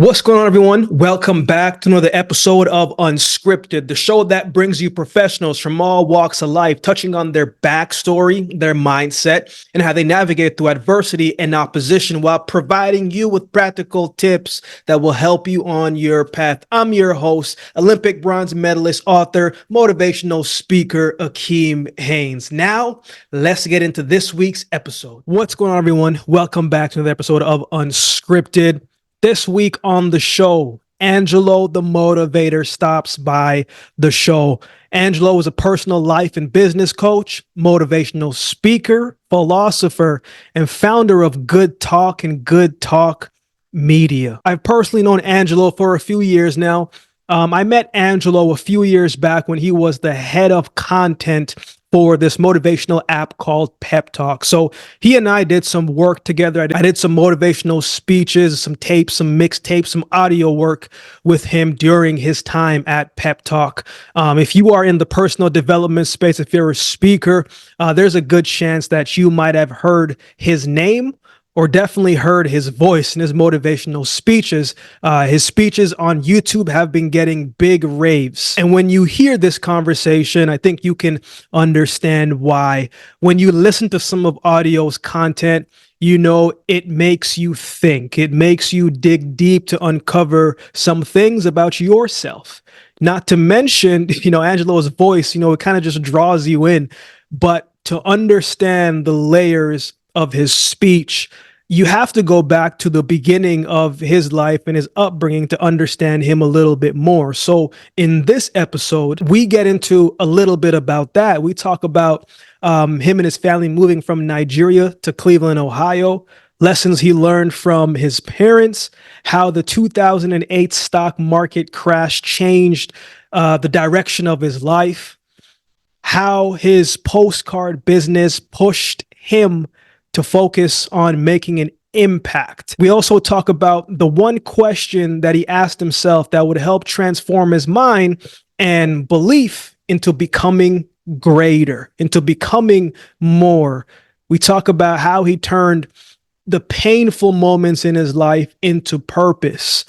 What's going on, everyone? Welcome back to another episode of Unscripted, the show that brings you professionals from all walks of life, touching on their backstory, their mindset, and how they navigate through adversity and opposition while providing you with practical tips that will help you on your path. I'm your host, Olympic bronze medalist, author, motivational speaker, Akeem Haynes. Now, let's get into this week's episode. What's going on, everyone? Welcome back to another episode of Unscripted. This week on the show, Angelo The Motivator stops by the show. Angelo is a personal life and business coach, motivational speaker, philosopher, and founder of Good Talk and Good Talk Media. I've personally known Angelo for a few years now. I met Angelo a few years back when he was the head of content for this motivational app called Pep Talk. So he and I did some work together. I did some motivational speeches, some tapes, some mixtapes, some audio work with him during his time at Pep Talk. If you are in the personal development space, if you're a speaker, there's a good chance that you might have heard his name or definitely heard his voice in his motivational speeches. His speeches on YouTube have been getting big raves. And when you hear this conversation, I think you can understand why. When you listen to some of Audio's content, you know, it makes you think. It makes you dig deep to uncover some things about yourself. Not to mention, Angelo's voice, it kind of just draws you in. But to understand the layers of his speech, you have to go back to the beginning of his life and his upbringing to understand him a little bit more. So in this episode, we get into a little bit about that. We talk about him and his family moving from Nigeria to Cleveland, Ohio, lessons he learned from his parents, how the 2008 stock market crash changed the direction of his life, how his postcard business pushed him to focus on making an impact. We also talk about the one question that he asked himself that would help transform his mind and belief into becoming greater, into becoming more. We talk about how he turned the painful moments in his life into purpose.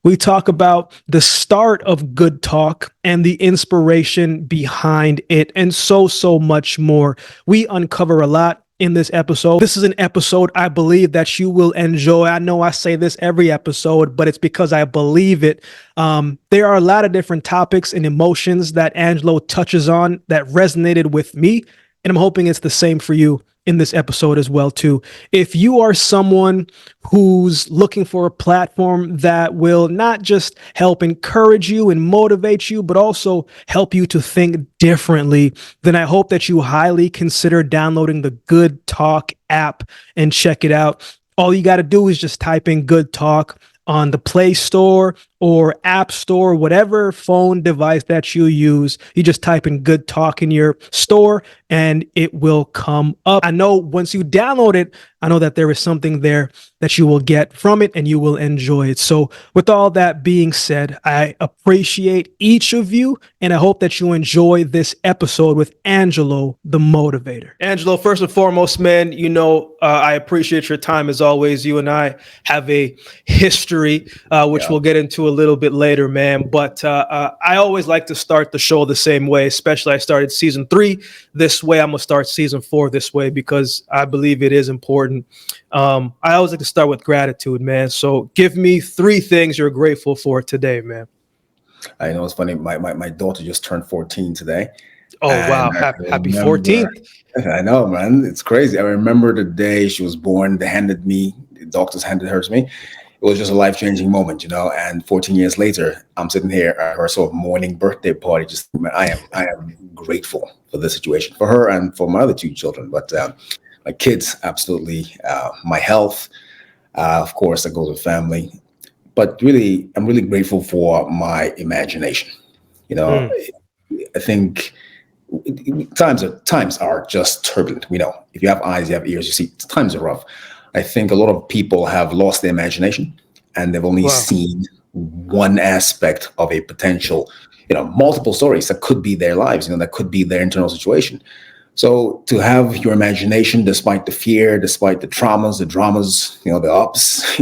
We talk about the start of Good Talk and the inspiration behind it, and so much more. We uncover a lot in this episode. This is an episode I believe that you will enjoy. I know I say this every episode, but it's because I believe it. There are a lot of different topics and emotions that Angelo touches on that resonated with me, and I'm hoping it's the same for you in this episode as well too. If you are someone who's looking for a platform that will not just help encourage you and motivate you, but also help you to think differently, then I hope that you highly consider downloading the Good Talk app and check it out. All you got to do is just type in Good Talk on the Play Store or App Store, whatever phone device that you use. You just type in Good Talk in your store and it will come up. I know once you download it, I know that there is something there that you will get from it and you will enjoy it. So with all that being said, I appreciate each of you and I hope that you enjoy this episode with Angelo The Motivator. Angelo, first and foremost, man, I appreciate your time as always. You and I have a history, which we'll get into a little bit later, man. But I always like to start the show the same way, especially I started season 3 this way. I'm going to start season 4 this way because I believe it is important. I always like to start with gratitude, man. So give me 3 things you're grateful for today, man. I know it's funny. My daughter just turned 14 today. Oh, wow. Happy 14th. I know, man. It's crazy. I remember the day she was born. The doctors handed her to me. It was just a life-changing moment, and 14 years later, I'm sitting here at her sort of morning birthday party. I am grateful for the situation, for her and for my other 2 children. But my kids, absolutely. My health, of course, that goes with family. But really, I'm really grateful for my imagination. I think times are just turbulent. We know if you have eyes, you have ears, you see times are rough. I think a lot of people have lost their imagination and they've only seen one aspect of a potential, multiple stories that could be their lives, that could be their internal situation. So to have your imagination, despite the fear, despite the traumas, the dramas, the ups,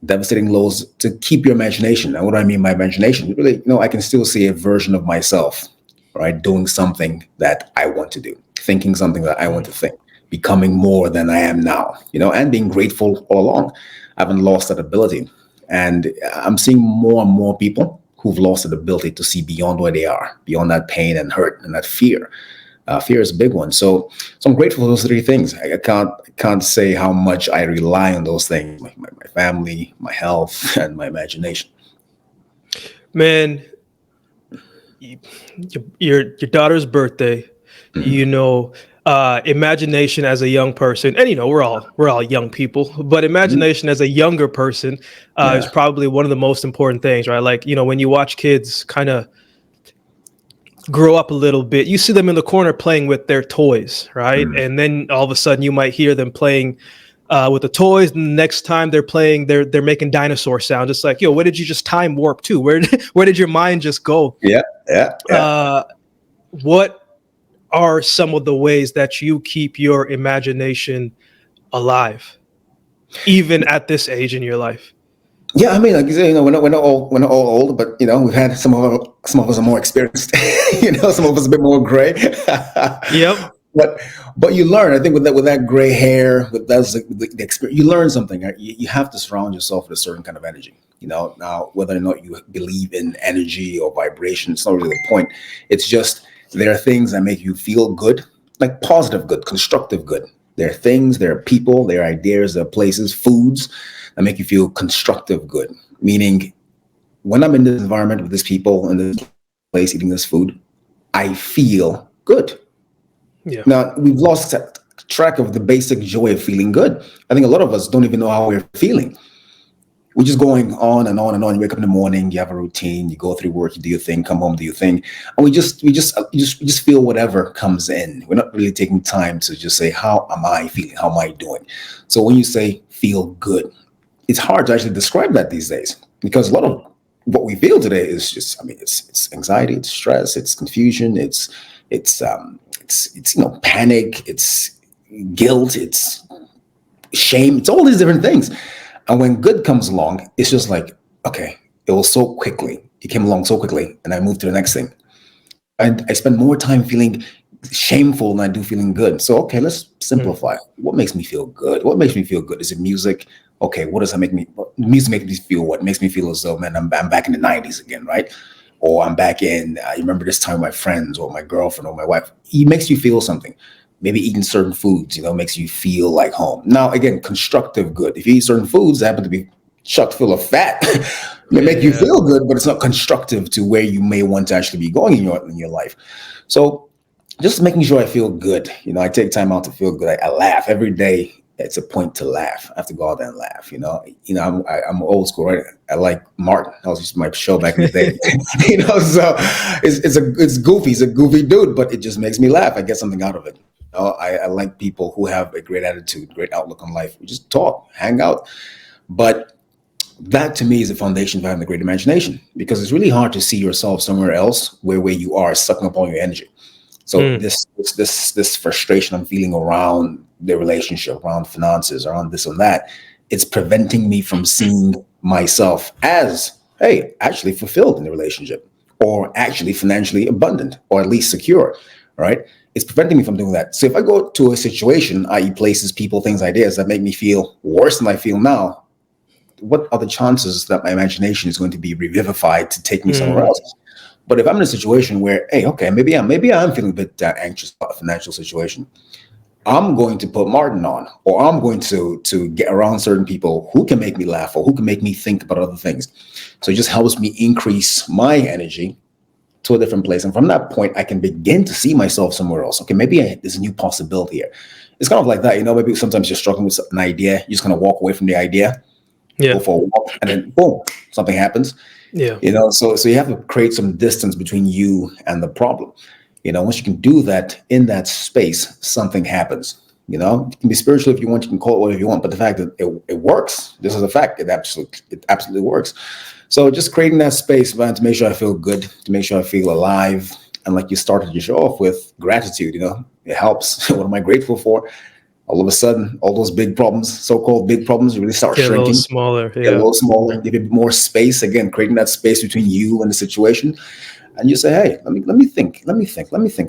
devastating lows to keep your imagination. And what do I mean by imagination? Really, I can still see a version of myself, right, doing something that I want to do, thinking something that I want to think, becoming more than I am now, and being grateful all along. I haven't lost that ability. And I'm seeing more and more people who've lost that ability to see beyond where they are, beyond that pain and hurt and that fear. Fear is a big one. So I'm grateful for those three things. I can't say how much I rely on those things: my family, my health, and my imagination. Man, your daughter's birthday, Mhm. imagination as a young person, and we're all young people, but imagination as a younger person is Yeah. probably one of the most important things, right? Like, when you watch kids kind of grow up a little bit, you see them in the corner playing with their toys, right? Mm. And then all of a sudden you might hear them playing with the toys, and the next time they're playing, they're making dinosaur sound. It's like, yo, where did you just time warp to? Where did your mind just go? Yeah. Yeah. Yeah. uh what are some of the ways that you keep your imagination alive, even at this age in your life? Yeah, I mean, like you say, we're not all old, but we've had some of us are more experienced. Some of us a bit more gray. Yep. but but you learn. I think with that gray hair, with the experience, you learn something. Right? You have to surround yourself with a certain kind of energy. Now whether or not you believe in energy or vibration, it's not really the point. It's just there are things that make you feel good, like positive good, constructive good. There are things, there are people, there are ideas, there are places, foods that make you feel constructive good. Meaning, when I'm in this environment with these people in this place eating this food, I feel good. Yeah. Now, we've lost track of the basic joy of feeling good. I think a lot of us don't even know how we're feeling. We're just going on and on and on. You wake up in the morning, you have a routine, you go through work, you do your thing, come home, do your thing, and we just feel whatever comes in. We're not really taking time to just say, how am I feeling? How am I doing? So when you say feel good, it's hard to actually describe that these days, because a lot of what we feel today is just, I mean, it's anxiety, it's stress, it's confusion, it's panic, it's guilt, it's shame, it's all these different things. And when good comes along, it's just like, okay, it was so quickly, it came along so quickly, and I moved to the next thing. And I spend more time feeling shameful than I do feeling good. So, okay, let's Mm. simplify. What makes me feel good? What makes me feel good? Is it music? Okay, what does that make me? Music makes me feel what? Makes me feel as though, man, I'm back in the 90s again, right? Or I'm back in, I remember this time with my friends or my girlfriend or my wife. It makes you feel something. Maybe eating certain foods, makes you feel like home. Now, again, constructive good. If you eat certain foods that happen to be chucked full of fat, may make you Yeah. feel good, but it's not constructive to where you may want to actually be going in your life. So just making sure I feel good. I take time out to feel good. I laugh every day. It's a point to laugh. I have to go out there and laugh. I'm old school, right? I like Martin. That was just my show back in the day. So it's goofy. He's a goofy dude, but it just makes me laugh. I get something out of it. I like people who have a great attitude, great outlook on life. We just talk, hang out. But that to me is the foundation for having a great imagination, because it's really hard to see yourself somewhere else where you are sucking up all your energy. So Mm. this frustration I'm feeling around the relationship, around finances, around this and that, it's preventing me from seeing myself as, hey, actually fulfilled in the relationship, or actually financially abundant, or at least secure, right? It's preventing me from doing that. So if I go to a situation, i.e., places, people, things, ideas that make me feel worse than I feel now, what are the chances that my imagination is going to be revivified to take me somewhere Mm. else? But if I'm in a situation where, hey, okay, maybe I'm feeling a bit anxious about a financial situation, I'm going to put Martin on, or I'm going to get around certain people who can make me laugh or who can make me think about other things. So it just helps me increase my energy to a different place, and from that point, I can begin to see myself somewhere else. Okay, maybe there's a new possibility here. It's kind of like that, maybe sometimes you're struggling with an idea, you just kind of walk away from the idea, go Yeah. for a walk, and then boom, something happens. Yeah. So you have to create some distance between you and the problem. Once you can do that in that space, something happens. It can be spiritual if you want, you can call it whatever you want, but the fact that it works, this is a fact. It absolutely works. So just creating that space, man, to make sure I feel good, to make sure I feel alive. And like you started your show off with, gratitude, it helps. What am I grateful for? All of a sudden, all those big problems, so-called big problems, really start Get a little shrinking, smaller. get a Yeah. little smaller, give it more space. Again, creating that space between you and the situation, and you say, "Hey, let me think."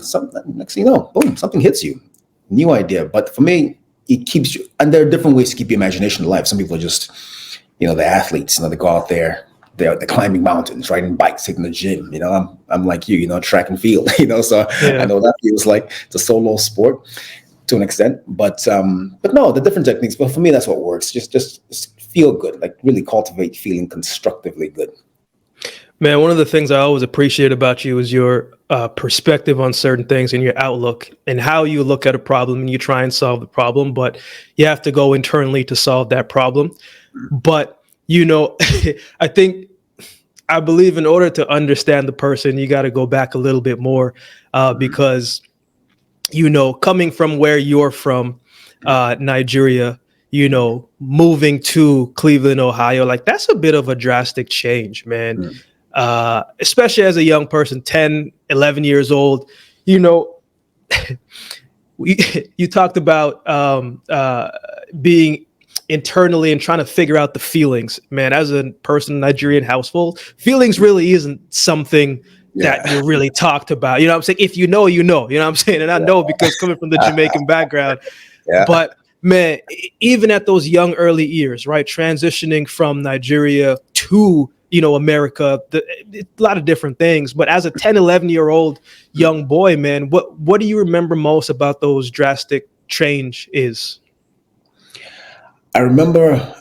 Something, next thing you know, boom, something hits you, new idea. But for me, it keeps you. And there are different ways to keep your imagination alive. Some people are just, the athletes. They go out there. They're climbing mountains, riding bikes, hitting the gym. I'm like you. Track and field. So I Yeah. know that feels like it's a solo sport to an extent, but no, the different techniques. But for me, that's what works. Just feel good, like really cultivate feeling constructively good. Man, one of the things I always appreciate about you is your perspective on certain things and your outlook and how you look at a problem and you try and solve the problem, but you have to go internally to solve that problem. But, I think I believe in order to understand the person, you got to go back a little bit more because, coming from where you're from, Nigeria, moving to Cleveland, Ohio, like that's a bit of a drastic change, man. Mm. Especially as a young person, 10, 11 years old, you know, we, you talked about being internally and trying to figure out the feelings, man. As a person in a Nigerian household, feelings really isn't something that Yeah, you're really talked about. You know what I'm saying? If you know what I'm saying? And I know because coming from the Jamaican background, yeah. but man, even at those young early years, right, transitioning from Nigeria to America, a lot of different things. But as a 10, 11-year-old young boy, man, what do you remember most about those drastic change is? I remember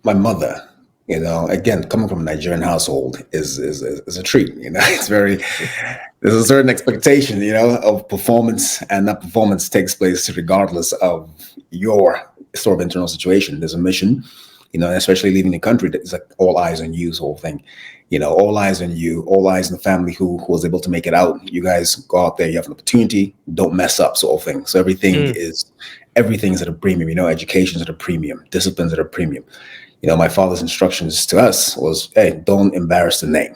my mother. Again, coming from a Nigerian household is a treat. It's very there's a certain expectation, of performance, and that performance takes place regardless of your sort of internal situation. There's a mission, especially leaving the country. It's like all eyes on you, whole thing. All eyes on you, all eyes on the family who was able to make it out. You guys go out there, you have an opportunity, don't mess up, sort of thing. So everything's at a premium. Education's at a premium, discipline's at a premium. My father's instructions to us was, hey, don't embarrass the name.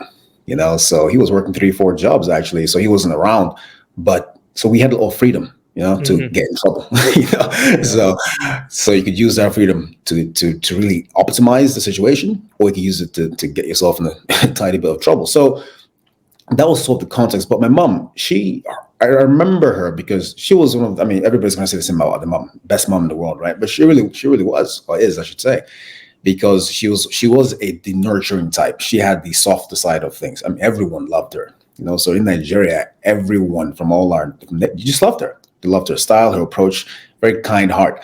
So he was working 3, 4 jobs actually, so he wasn't around, but so we had a little freedom, to Mm-hmm. get in trouble. Yeah. So you could use that freedom to really optimize the situation, or you could use it to get yourself in a tiny bit of trouble. So that was sort of the context. But my mom, I remember her because she was one of, I mean, everybody's going to say the same about the mom, best mom in the world, right? But she really was, or is, I should say, because she was the nurturing type. She had the softer side of things. I mean, everyone loved her, So in Nigeria, everyone from all our, you just loved her. They loved her style, her approach, very kind heart.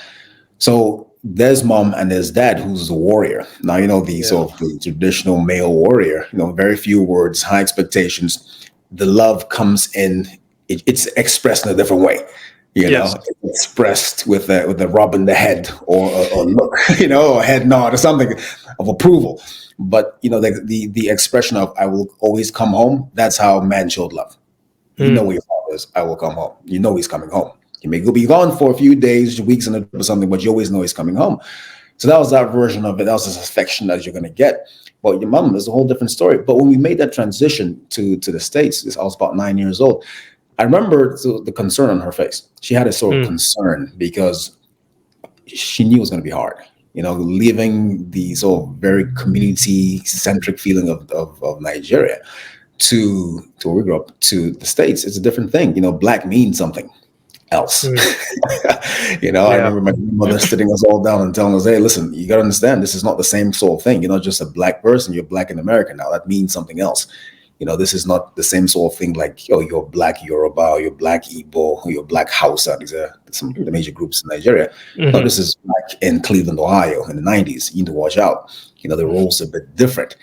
So there's mom and there's dad, who's the warrior. Now, the Yeah. sort of the traditional male warrior, very few words, high expectations. The love comes in, it's expressed in a different way. Yes. It's expressed with a rub in the head, or look, or a head nod or something of approval. But the expression of "I will always come home." That's how man showed love. You know Mm. where your father is. I will come home. You know he's coming home. He may be gone for a few days, weeks, and or something, but you always know he's coming home. So that was that version of it. That was as affection as you're going to get. But your mom is a whole different story. But when we made that transition to the States, I was about 9 years old. I remember the concern on her face. She had a sort of Mm. concern because she knew it was going to be hard. Leaving the sort of very community centric feeling of Nigeria to where we grew up, to the States, it's a different thing. Black means something else. Mm. I Yeah. remember my grandmother sitting us all down and telling us, hey, listen, you got to understand, this is not the same sort of thing. You're not just a black person, you're black in America now. That means something else. This is not the same sort of thing like, oh, you're black Yoruba, or you're black Igbo, or you're black Hausa. These are some of the major groups in Nigeria. No, Hmm. this is black in Cleveland, Ohio in the 90s. You need to watch out. The roles are a bit different.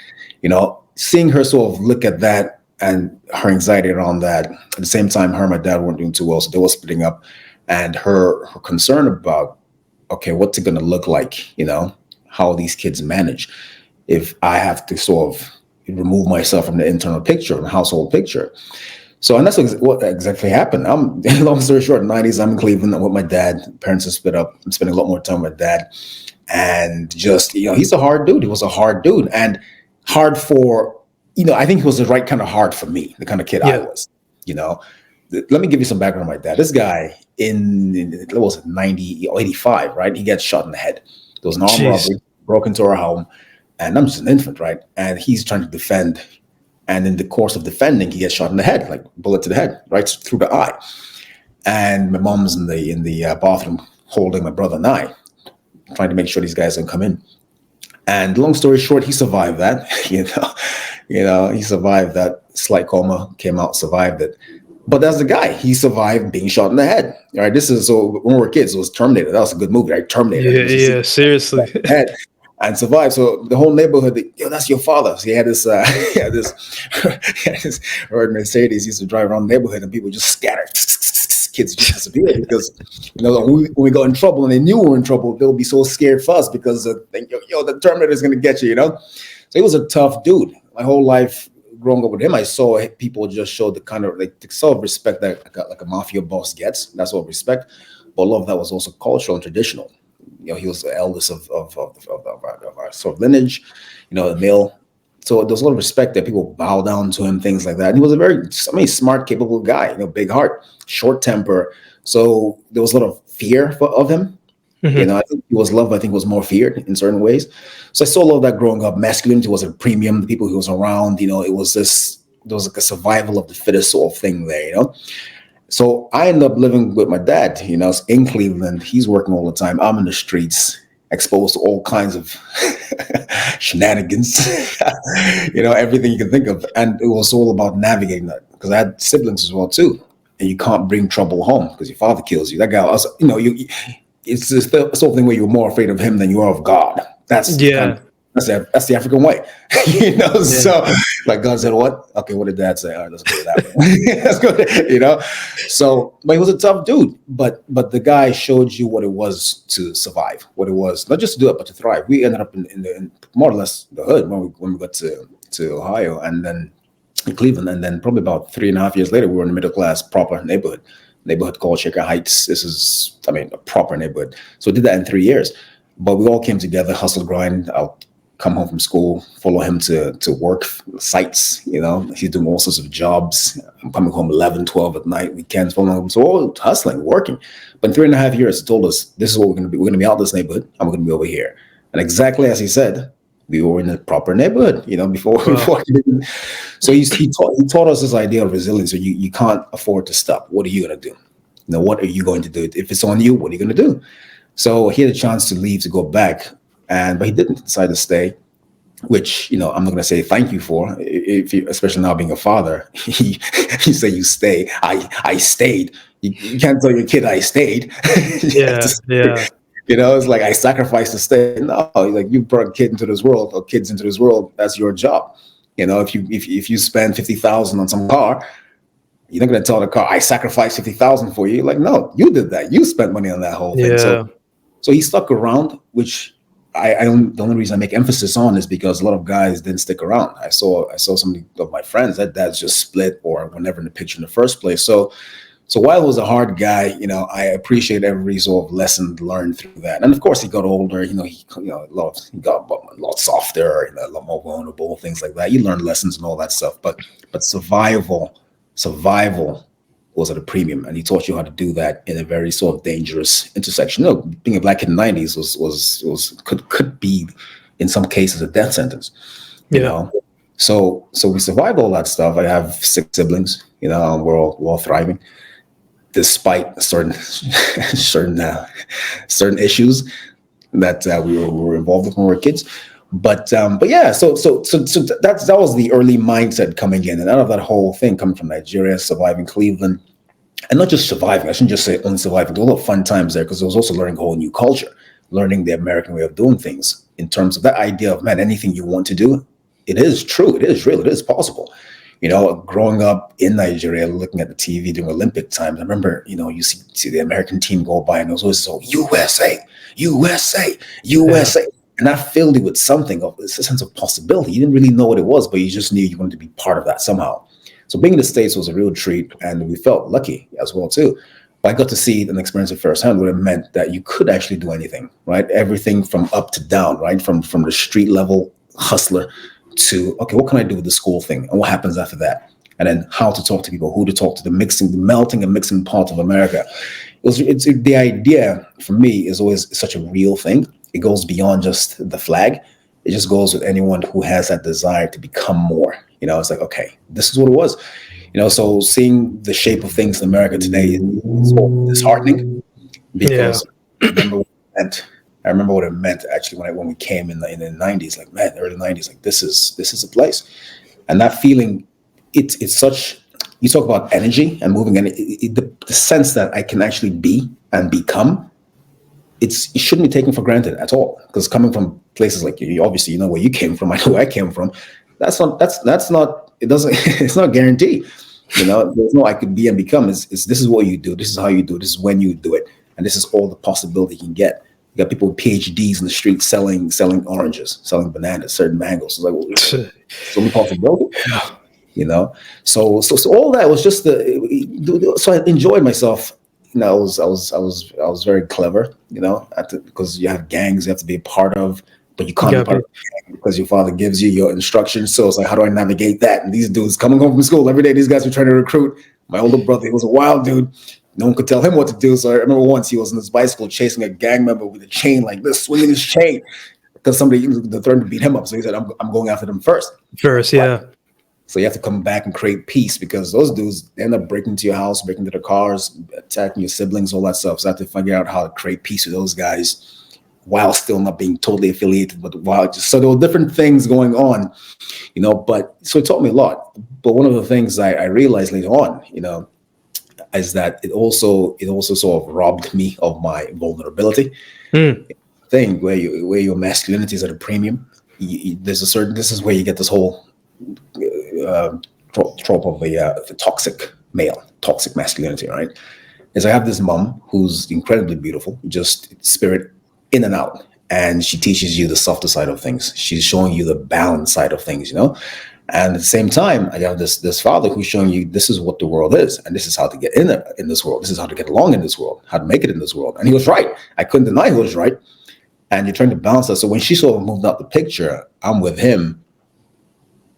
Seeing her sort of look at that and her anxiety around that. At the same time, her and my dad weren't doing too well, so they were splitting up. And her concern about, okay, what's it going to look like? How these kids manage if I have to sort of remove myself from the internal picture, from the household picture. So, and that's what exactly happened. Long story short, in the 90s, I'm in Cleveland. I'm with my dad. Parents are split up. I'm spending a lot more time with dad. And just, he's a hard dude. He was a hard dude. And hard for, I think he was the right kind of hard for me, the kind of kid I Yeah. was. You know, let me give you some background on my dad. This guy in what was it, 90 or 85, right? He gets shot in the head. There was an armed Jeez. robbery, broke into our home, and I'm just an infant, right? And he's trying to defend. And in the course of defending, he gets shot in the head, like bullet to the head, right through the eye. And my mom's in the bathroom holding my brother and I, trying to make sure these guys don't come in. And long story short, he survived that. He survived that slight coma, came out, survived it. But that's the guy. He survived being shot in the head. All right. This is so when we were kids, it was Terminator. That was a good movie, right? Terminator. Yeah, yeah, seriously. Head and survived. So the whole neighborhood, yo, that's your father. So he had this, he had this red Mercedes. He used to drive around the neighborhood, and people just scattered. Kids just disappeared because when we got in trouble and they knew we were in trouble, they'll be so scared for us because the Terminator is going to get you. So he was a tough dude. My whole life growing up with him, I saw people just show the kind of like the sort of respect that like a mafia boss gets. That's what respect. But a lot of that was also cultural and traditional. He was the eldest of our sort of lineage, the male. So there's a lot of respect that people bow down to him, things like that. And he was a very, smart, capable guy, big heart, short temper. So there was a lot of fear of him. Mhm. I think he was loved. I think he was more feared in certain ways. So I saw a lot of that growing up. Masculinity was a premium. The people he was around, it was there was like a survival of the fittest sort of thing there, So I ended up living with my dad, in Cleveland. He's working all the time. I'm in the streets, exposed to all kinds of shenanigans, everything you can think of. And it was all about navigating that because I had siblings as well, too. And you can't bring trouble home because your father kills you. That guy, it's the sort of thing where you're more afraid of him than you are of God. That's Yeah. that's the African way, So like God said, what? Okay, what did Dad say? All right, let's go with that way. Let's go, So, but he was a tough dude. But the guy showed you what it was to survive, what it was not just to do it, but to thrive. We ended up in more or less the hood when we got to Ohio and then in Cleveland, and then probably about 3.5 years later, we were in a middle class proper neighborhood called Shaker Heights. This is, a proper neighborhood. So we did that in 3 years. But we all came together, hustle, grind. I'll come home from school, follow him to work sites. He's doing all sorts of jobs. I'm coming home 11, 12 at night, weekends, following him. So all hustling, working. But in 3.5 years, he told us, this is what we're going to be. We're going to be out this neighborhood. And we're going to be over here. And exactly as he said, we were in a proper neighborhood, before. So he taught us this idea of resilience. So you can't afford to stop. What are you going to do? What are you going to do? If it's on you, what are you going to do? So he had a chance to leave, to go back, but he didn't decide to stay, which, I'm not going to say thank you for, especially now being a father. He say you stay. I stayed. You can't tell your kid I stayed. Yeah. Yeah. It's like I sacrificed to stay. No, like you brought a kid into this world or kids into this world. That's your job. If you spend 50,000 on some car, you're not going to tell the car I sacrificed 50,000 for you. Like, no, you did that. You spent money on that whole thing. Yeah. So he stuck around, which I don't. The only reason I make emphasis on is because a lot of guys didn't stick around. I saw some of my friends that dads just split or were never in the picture in the first place. So while he was a hard guy, I appreciate every sort of lesson learned through that. And of course, he got older. He got a lot softer, a lot more vulnerable, things like that. You learn lessons and all that stuff. But survival was at a premium, and he taught you how to do that in a very sort of dangerous intersection. Being a black kid in the 90s could be in some cases a death sentence. So we survived all that stuff. I have 6 siblings. We're all thriving despite certain issues that we were involved with when we were kids. But yeah, so that was the early mindset coming in, and out of that whole thing coming from Nigeria, surviving Cleveland, and not just surviving. I shouldn't just say only surviving. There were a lot of fun times there because I was also learning a whole new culture, learning the American way of doing things in terms of that idea of, man, anything you want to do, it is true, it is real, it is possible. Growing up in Nigeria, looking at the TV during Olympic times, I remember, you see the American team go by and it was always so USA, USA, USA. Yeah. And that filled you with something of a sense of possibility. You didn't really know what it was, but you just knew you wanted to be part of that somehow. So being in the States was a real treat, and we felt lucky as well too. But I got to see and experience it firsthand what it meant that you could actually do anything, right? Everything from up to down, right? From the street level hustler to, okay, what can I do with the school thing? And what happens after that? and then how to talk to people, who to talk to, the melting and mixing pot of America. It's the idea for me is always such a real thing. It goes beyond just the flag. It just goes with anyone who has that desire to become more. It's like, okay, this is what it was. So seeing the shape of things in America today is so disheartening Yeah. because I remember what it meant. I remember what it meant actually when we came in the 90s, like, man, early 90s, like this is a place. And that feeling, it's such, you talk about energy and moving, and the sense that I can actually be and become, it shouldn't be taken for granted at all. Because coming from places like you, obviously you know where you came from, I know where I came from. That's not it doesn't it's not guaranteed. There's no I could be and become. Is this is what you do, this is how you do it, this is when you do it, and this is all the possibility you can get. You got people with PhDs in the street selling oranges, selling bananas, certain mangoes. It's like, well, so many possibilities. So all that was just so I enjoyed myself. I was very clever, because you have gangs you have to be a part of, but you can't be part of a gang because your father gives you your instructions. So it's like, how do I navigate that? And these dudes coming home from school every day, these guys were trying to recruit. My older brother, he was a wild dude. No one could tell him what to do. So I remember once he was on his bicycle chasing a gang member with a chain like this, swinging his chain because somebody threatened to beat him up. So he said, I'm going after them first. Yeah. So you have to come back and create peace because those dudes end up breaking into your house, breaking into their cars, attacking your siblings, all that stuff. So I have to figure out how to create peace with those guys while still not being totally affiliated. So there were different things going on, but so it taught me a lot. But one of the things I realized later on, is that it also sort of robbed me of my vulnerability thing where your masculinity is at a premium. This is where you get this whole trope of the toxic male, toxic masculinity, right? Is I have this mom who's incredibly beautiful, just spirit in and out, and she teaches you the softer side of things. She's showing you the balanced side of things, And at the same time, I have this father who's showing you this is what the world is, and this is how to get in this world. This is how to get along in this world, how to make it in this world. And he was right. I couldn't deny he was right. And you're trying to balance that. So when she sort of moved out the picture, I'm with him.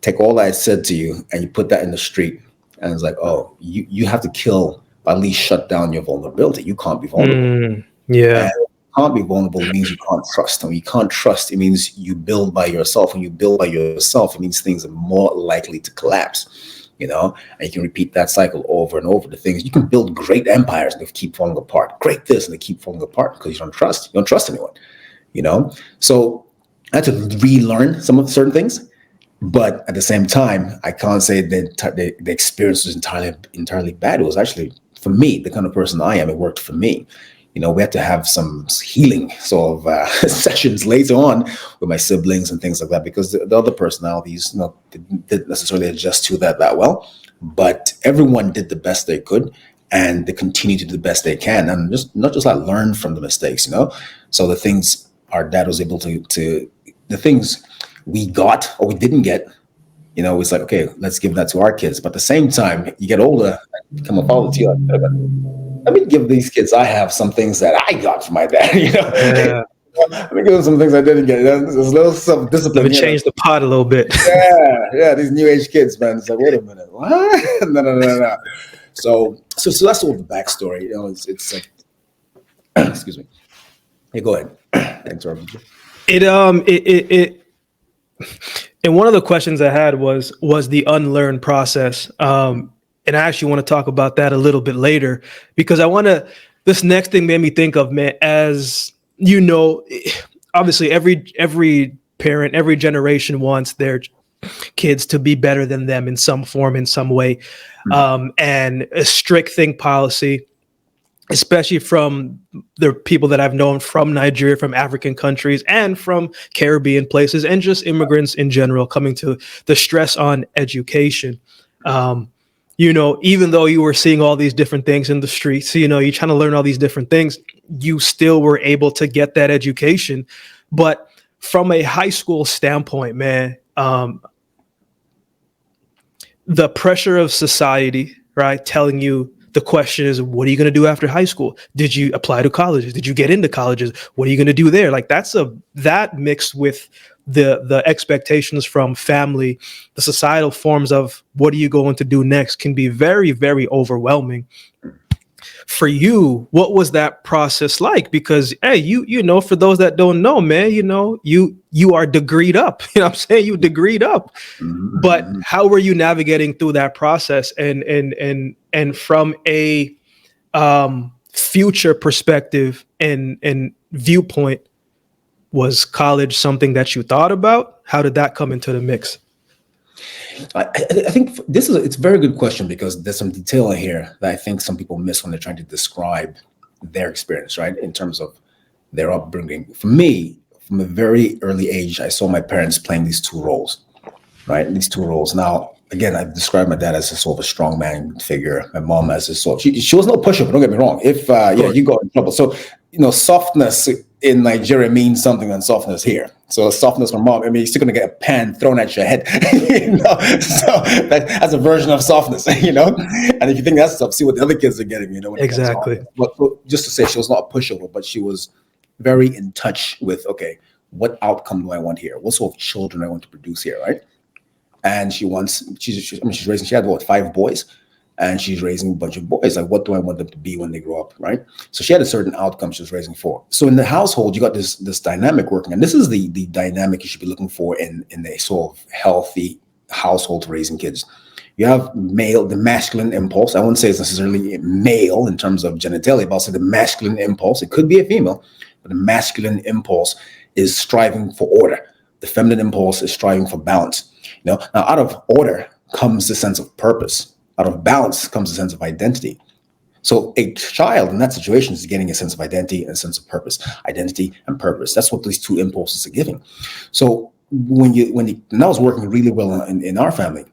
Take all that I said to you and you put that in the street. And it's like, oh, you have to kill, at least shut down your vulnerability. You can't be vulnerable. Yeah. And can't be vulnerable means you can't trust. And when you can't trust, it means you build by yourself. When you build by yourself, it means things are more likely to collapse, and you can repeat that cycle over and over. The things you can build great empires and they keep falling apart. Great this and they keep falling apart because you don't trust anyone, So I had to relearn some of certain things, but at the same time, I can't say that the experience was entirely bad. It was actually, for me, the kind of person I am, it worked for me. We had to have some healing sort of sessions later on with my siblings and things like that, because the other personalities didn't necessarily adjust to that well. But everyone did the best they could, and they continue to do the best they can, and not just like learn from the mistakes, So the things our dad was able to the things we got or we didn't get, it's like, okay, let's give that to our kids. But at the same time, you get older, become a father to you. Let me give these kids I have some things that I got from my dad, Yeah. Let me give them some things I didn't get. There's a little self-discipline. Let me change the pot a little bit. Yeah, these new age kids, man. It's like, wait a minute, what? No. So that's all the backstory. It's like, excuse me. Hey, go ahead. I interrupted you. And one of the questions I had was the unlearn process. And I actually want to talk about that a little bit later, because this next thing made me think of, man, as obviously every parent, every generation wants their kids to be better than them in some form, in some way. And a strict think policy, especially from the people that I've known from Nigeria, from African countries, and from Caribbean places, and just immigrants in general, coming to the stress on education. Even though you were seeing all these different things in the streets, you're trying to learn all these different things, you still were able to get that education. But from a high school standpoint, man, the pressure of society, right, telling you the question is, what are you going to do after high school? Did you apply to colleges? Did you get into colleges? What are you going to do there? Like that mixed with the expectations from family, the societal forms of what are you going to do next can be very, very overwhelming. For you, what was that process like? Because hey, you know, for those that don't know, man, you know, you are degreed up. You know what I'm saying? You degreed up. But Mhm. how were you navigating through that process? And from a future perspective and viewpoint, was college something that you thought about? How did that come into the mix? I think it's a very good question because there's some detail in here that I think some people miss when they're trying to describe their experience, right? In terms of their upbringing. For me, from a very early age, I saw my parents playing these two roles, right? These two roles. Now, again, I've described my dad as a sort of a strongman figure. My mom as a sort. She was no pushover. Don't get me wrong. If Of yeah, course. you got in trouble. So softness in Nigeria means something than softness here. So softness from mom. I mean, you're still gonna get a pan thrown at your head. So that's a version of softness. And if you think that's tough, see what the other kids are getting. When it comes to all Exactly. this. But just to say, she was not a pushover, but she was very in touch with okay, what outcome do I want here? What sort of children I want to produce here, right? And she's raising, she had what, 5 boys, and she's raising a bunch of boys. Like, what do I want them to be when they grow up, right? So she had a certain outcome she was raising for. So in the household, you got this dynamic working, and this is the dynamic you should be looking for in a sort of healthy household raising kids. You have the masculine impulse. I wouldn't say it's necessarily male in terms of genitalia, but I'll say the masculine impulse. It could be a female, but the masculine impulse is striving for order. The feminine impulse is striving for balance. Now out of order comes the sense of purpose. Out of balance comes the sense of identity. So a child in that situation is getting a sense of identity and a sense of purpose. Identity and purpose. That's what these two impulses are giving. So and that was working really well in our family.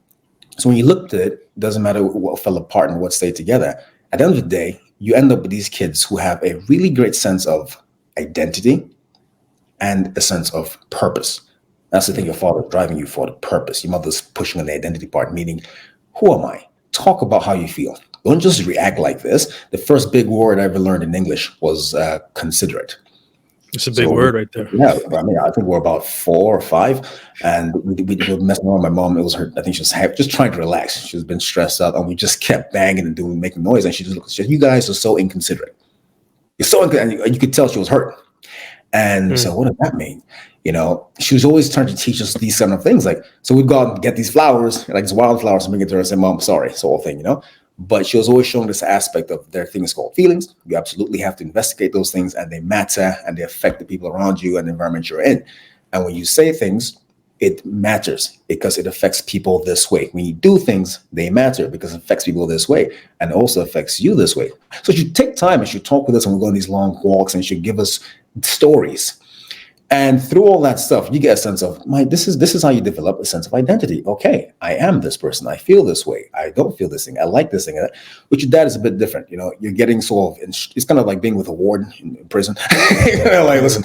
So when you looked at it, it doesn't matter what fell apart and what stayed together. At the end of the day, you end up with these kids who have a really great sense of identity and a sense of purpose. That's the thing your father's driving you for, the purpose. Your mother's pushing on the identity part, meaning, who am I? Talk about how you feel. Don't just react like this. The first big word I ever learned in English was considerate. It's a big So word right there. yeah, I mean, I think we're about 4 or 5, and we were messing around with my mom. It was her. I think she was just trying to relax. She's been stressed out, and we just kept banging and making noise. And she just looked. She said, "You guys are so inconsiderate. You're so inconsiderate." And you could tell she was hurt. And so, what does that mean? She was always trying to teach us these kind of things. Like, so we'd go out and get these flowers, like these wildflowers, and bring it to her and say, "Mom, sorry," it's the whole thing. But she was always showing this aspect of there are things called feelings. You absolutely have to investigate those things, and they matter, and they affect the people around you and the environment you're in. And when you say things, it matters because it affects people this way. When you do things, they matter because it affects people this way and also affects you this way. So you take time and you talk with us and we go on these long walks and you give us stories. And through all that stuff, you get a sense of, this is how you develop a sense of identity. Okay, I am this person. I feel this way. I don't feel this thing. I like this thing. With your dad is a bit different. You're getting sort of, it's kind of like being with a warden in prison. Like, listen,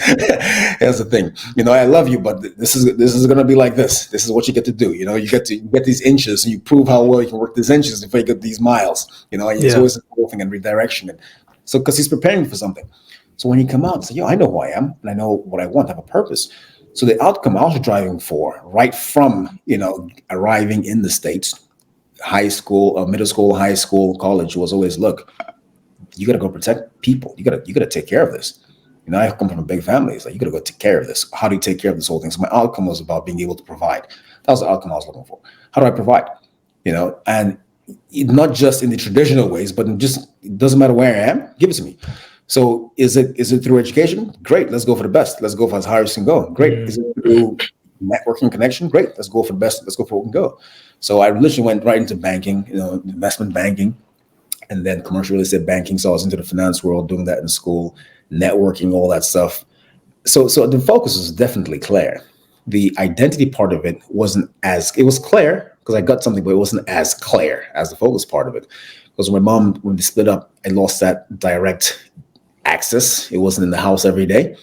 here's the thing. I love you, but this is going to be like this. This is what you get to do. You get these inches and you prove how well you can work these inches before you get these miles. And it's always a whole thing and redirection. So, because he's preparing you for something. So when you come out and say, yo, I know who I am and I know what I want, I have a purpose. So the outcome I was driving for right from, arriving in the States, high school, middle school, high school, college was always, look, you got to go protect people. You got to take care of this. I come from a big family. It's like, you got to go take care of this. How do you take care of this whole thing? So my outcome was about being able to provide. That was the outcome I was looking for. How do I provide? And not just in the traditional ways, but it doesn't matter where I am, give it to me. So is it through education? Great. Let's go for the best. Let's go for as high as we can go. Great. Is it through networking connection? Great. Let's go for the best. Let's go for what we can go. So I literally went right into banking, investment banking, and then commercial real estate banking. So I was into the finance world, doing that in school, networking, all that stuff. So the focus was definitely clear. The identity part of it it was clear because I got something, but it wasn't as clear as the focus part of it. Because when we split up, I lost that direct access. It wasn't in the house every day,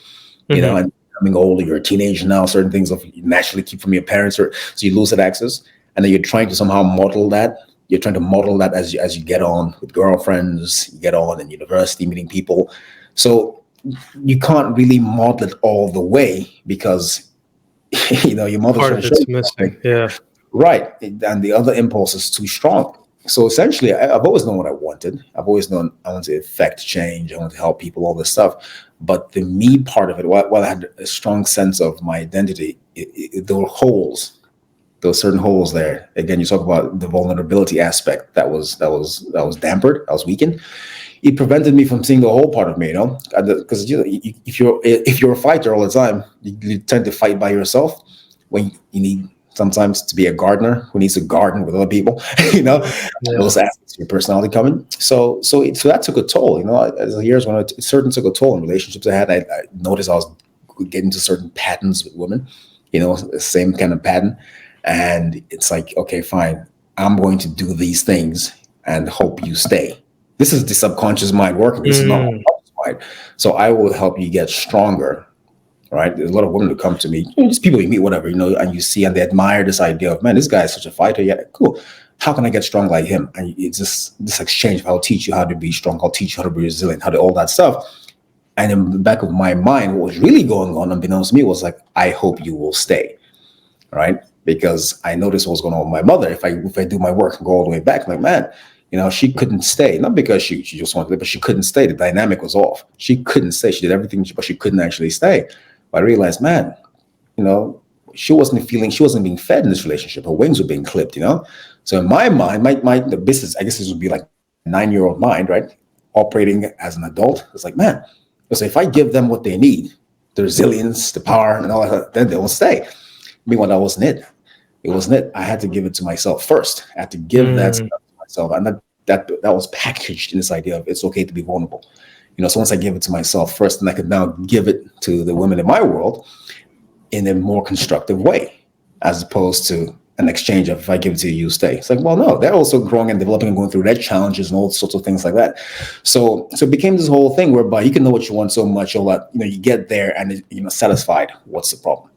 and becoming older, you're a teenager now, certain things you naturally keep from your parents, so you lose that access. And then you're trying to somehow model that You're trying to model that as you get on with girlfriends, you get on in university, meeting people. So you can't really model it all the way because your mother's Part trying of to show it's you missing. something, Yeah. right? And the other impulse is too strong. So essentially, I've always known what I wanted. I've always known I want to affect change. I want to help people, all this stuff. But the me part of it, while I had a strong sense of my identity, there were holes. There were certain holes there. Again, you talk about the vulnerability aspect that was dampered, that was weakened. It prevented me from seeing the whole part of me, because if you're a fighter all the time, you tend to fight by yourself. When you need sometimes to be a gardener who needs to garden with other people, Yeah. those aspects of your personality come in. So that took a toll. As the years went on, it certainly took a toll in relationships I had. I noticed I was getting to certain patterns with women, the same kind of pattern, and it's like, okay, fine, I'm going to do these things and hope you stay. This is the subconscious mind working. This is not my Mm. conscious mind. So I will help you get stronger, right? There's a lot of women who come to me, just people you meet, whatever, and you see, and they admire this idea of, man, this guy is such a fighter. Yeah, cool. How can I get strong like him? And it's this exchange. I'll teach you how to be strong. I'll teach you how to be resilient, how to all that stuff. And in the back of my mind, what was really going on, unbeknownst to me, was like, I hope you will stay, right? Because I noticed what was going on with my mother. If I do my work and go all the way back, I'm like, man, she couldn't stay. Not because she just wanted to, but she couldn't stay. The dynamic was off. She couldn't stay. She did everything, but she couldn't actually stay. But I realized, man, she wasn't being fed in this relationship. Her wings were being clipped. So in my mind, the business, I guess this would be like a 9-year-old mind, right? Operating as an adult. It's like, man, so if I give them what they need, the resilience, the power, and all that, then they will stay. Meanwhile, that wasn't it. It wasn't it. I had to give it to myself first. I had to give that stuff to myself, and that was packaged in this idea of it's okay to be vulnerable. So once I gave it to myself first, then I could now give it to the women in my world in a more constructive way, as opposed to an exchange of, if I give it to you, you stay. It's like, well, no, they're also growing and developing and going through their challenges and all sorts of things like that. So it became this whole thing whereby you can know what you want so much, all that, you get there and satisfied. What's the problem?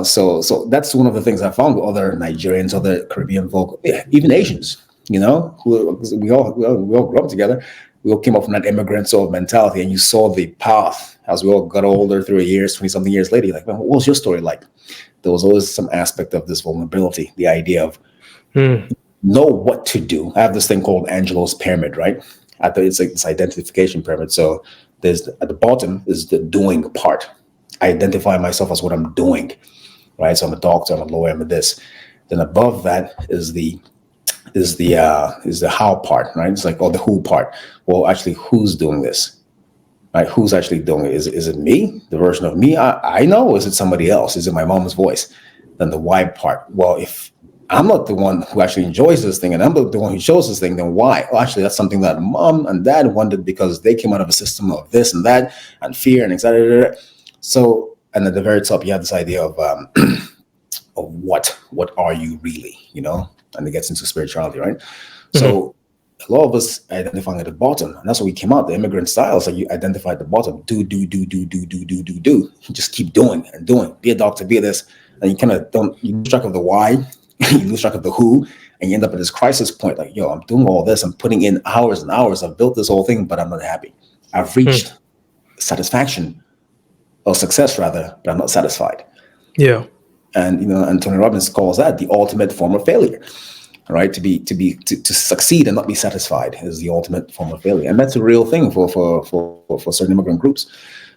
So that's one of the things I found with other Nigerians, other Caribbean folk, even Asians, who we all grew up together. We all came up from that immigrant sort of mentality, and you saw the path as we all got older through years, 20 something years later. You're like, man, what was your story like? There was always some aspect of this vulnerability, the idea of know what to do. I have this thing called Angelo's pyramid, right? It's like this identification pyramid. So there's at the bottom is the doing part. I identify myself as what I'm doing, right? So I'm a doctor, I'm a lawyer, I'm a this. Then above that is the how part, right? It's like, the who part. Well, actually, who's doing this, right? Who's actually doing it? Is it me, the version of me I know, or is it somebody else? Is it my mom's voice? Then the why part. Well, if I'm not the one who actually enjoys this thing and I'm the one who shows this thing, then why? Well, actually, that's something that mom and dad wanted because they came out of a system of this and that and fear and anxiety. So, and at the very top, you have this idea of what are you really, and it gets into spirituality, right? So a lot of us identifying at the bottom, and that's what we came out. The immigrant style is like you identify at the bottom, do. You just keep doing and doing. Be a doctor, be this, and you kind of you lose track of the why, you lose track of the who, and you end up at this crisis point. Like, I'm doing all this, I'm putting in hours and hours, I've built this whole thing, but I'm not happy. I've reached satisfaction or success rather, but I'm not satisfied. Yeah. And and Tony Robbins calls that the ultimate form of failure. Right, to succeed and not be satisfied is the ultimate form of failure, and that's a real thing for certain immigrant groups.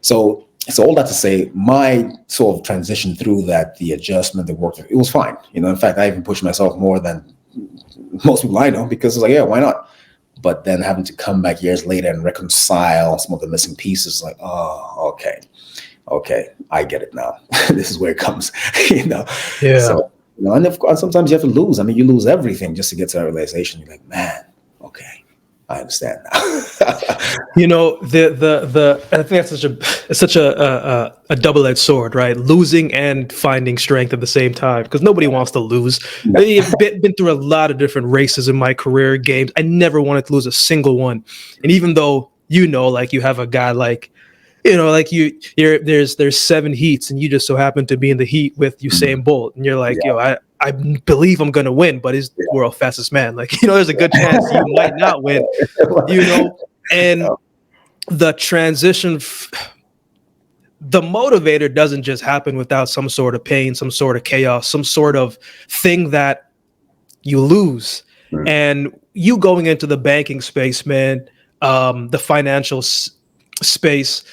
So all that to say, my sort of transition through that, the adjustment, the work, it was fine. In fact, I even pushed myself more than most people I know, because it's like, yeah, why not? But then having to come back years later and reconcile some of the missing pieces, like, oh, okay, I get it now. This is where it comes, Yeah. So. And of course, sometimes you have to lose. I mean, you lose everything just to get to that realization. You're like, man, okay, I understand now. I think that's such a double-edged sword, right? Losing and finding strength at the same time, because nobody wants to lose. No. I've been through a lot of different races in my career, games. I never wanted to lose a single one. And even though like you have a guy like, like there's 7 heats and you just so happen to be in the heat with Usain Bolt, and you're like, Yeah. I believe I'm gonna win, but is world fastest man. Like, there's a good chance you might not win, and the transition, the motivator doesn't just happen without some sort of pain, some sort of chaos, some sort of thing that you lose. Mm. And you going into the banking space, man, the financial space,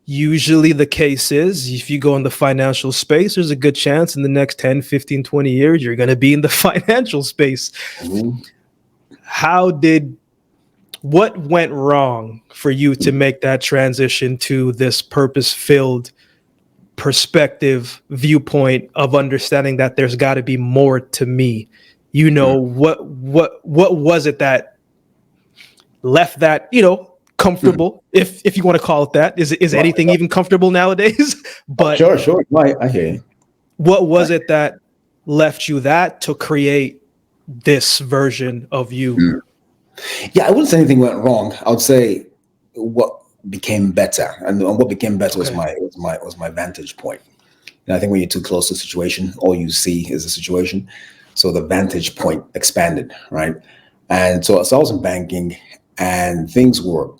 usually the case is if you go in the financial space, there's a good chance in the next 10, 15, 20 years, you're going to be in the financial space. Mhm. What went wrong for you to make that transition to this purpose-filled perspective, viewpoint of understanding that there's got to be more to me? What was it that left that, comfortable, if you want to call it that? Is Right. anything even comfortable nowadays? Oh, But sure. No, I hear you. what was it that left you that to create this version of you? Mm. Yeah, I wouldn't say anything went wrong. I would say what became better, and what became better was Okay. my vantage point. And I think when you're too close to a situation, all you see is the situation. So the vantage point expanded, right? And so I was in banking, and things were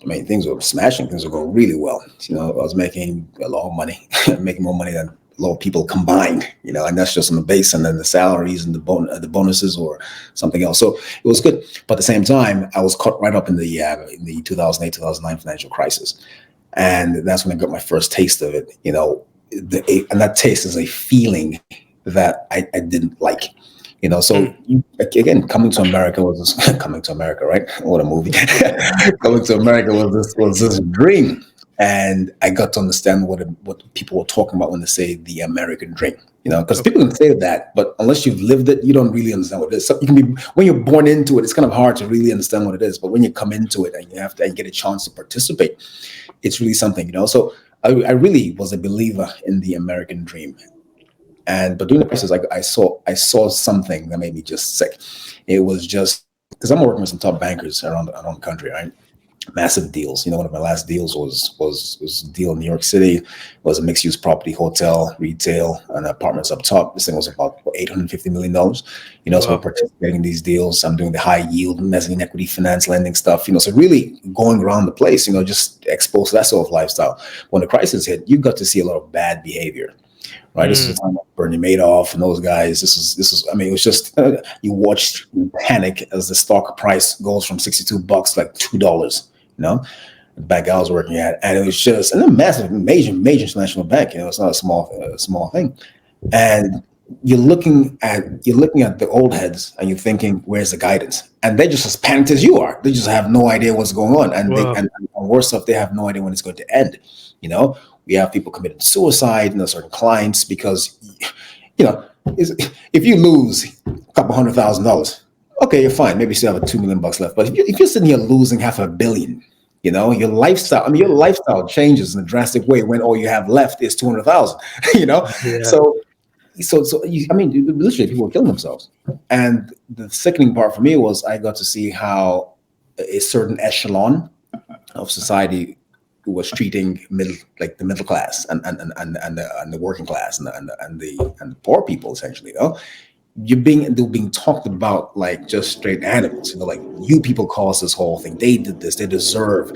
smashing. Things were going really well. I was making a lot of money, making more money than a lot of people combined. And that's just on the base, and then the salaries and the bonuses or something else. So it was good. But at the same time, I was caught right up in the 2008, 2009 financial crisis, and that's when I got my first taste of it. And that taste is a feeling that I didn't like. So again, coming to America was this, coming to America, right? What a movie! Coming to America was this dream, and I got to understand what people were talking about when they say the American dream. Because people can say that, but unless you've lived it, you don't really understand what it is. So you can be when you're born into it, it's kind of hard to really understand what it is. But when you come into it and you have to and get a chance to participate, it's really something. So I really was a believer in the American dream. But during the process, I saw something that made me just sick. It was just because I'm working with some top bankers around the country, right? Massive deals. One of my last deals was a deal in New York City. It was a mixed use property, hotel, retail, and apartments up top. This thing was about $850 million. So we're Wow. participating in these deals. I'm doing the high yield mezzanine equity finance lending stuff. So really going around the place. Just exposed to that sort of lifestyle. When the crisis hit, you got to see a lot of bad behavior. Right, this is the time of Bernie Madoff and those guys. This is. I mean, it was just you watched panic as the stock price goes from $62 to like $2. The bank I was working at, and it was just a massive, major international bank. It's not a small thing. And you're looking at the old heads, and you're thinking, where's the guidance? And they're just as panicked as you are. They just have no idea what's going on, and Wow. and worse off, they have no idea when it's going to end. We have people committing suicide, certain clients, because if you lose a couple $100,000, okay, you're fine. Maybe you still have $2 million left. But if you're sitting here losing $500 million, your lifestyle. I mean, your lifestyle changes in a drastic way when all you have left is 200,000. Yeah. Literally, people were killing themselves. And the sickening part for me was I got to see how a certain echelon of society was treating the middle class and the working class and the poor people, essentially. They're being talked about like just straight animals. Like, you people caused this whole thing. They did this. They deserve.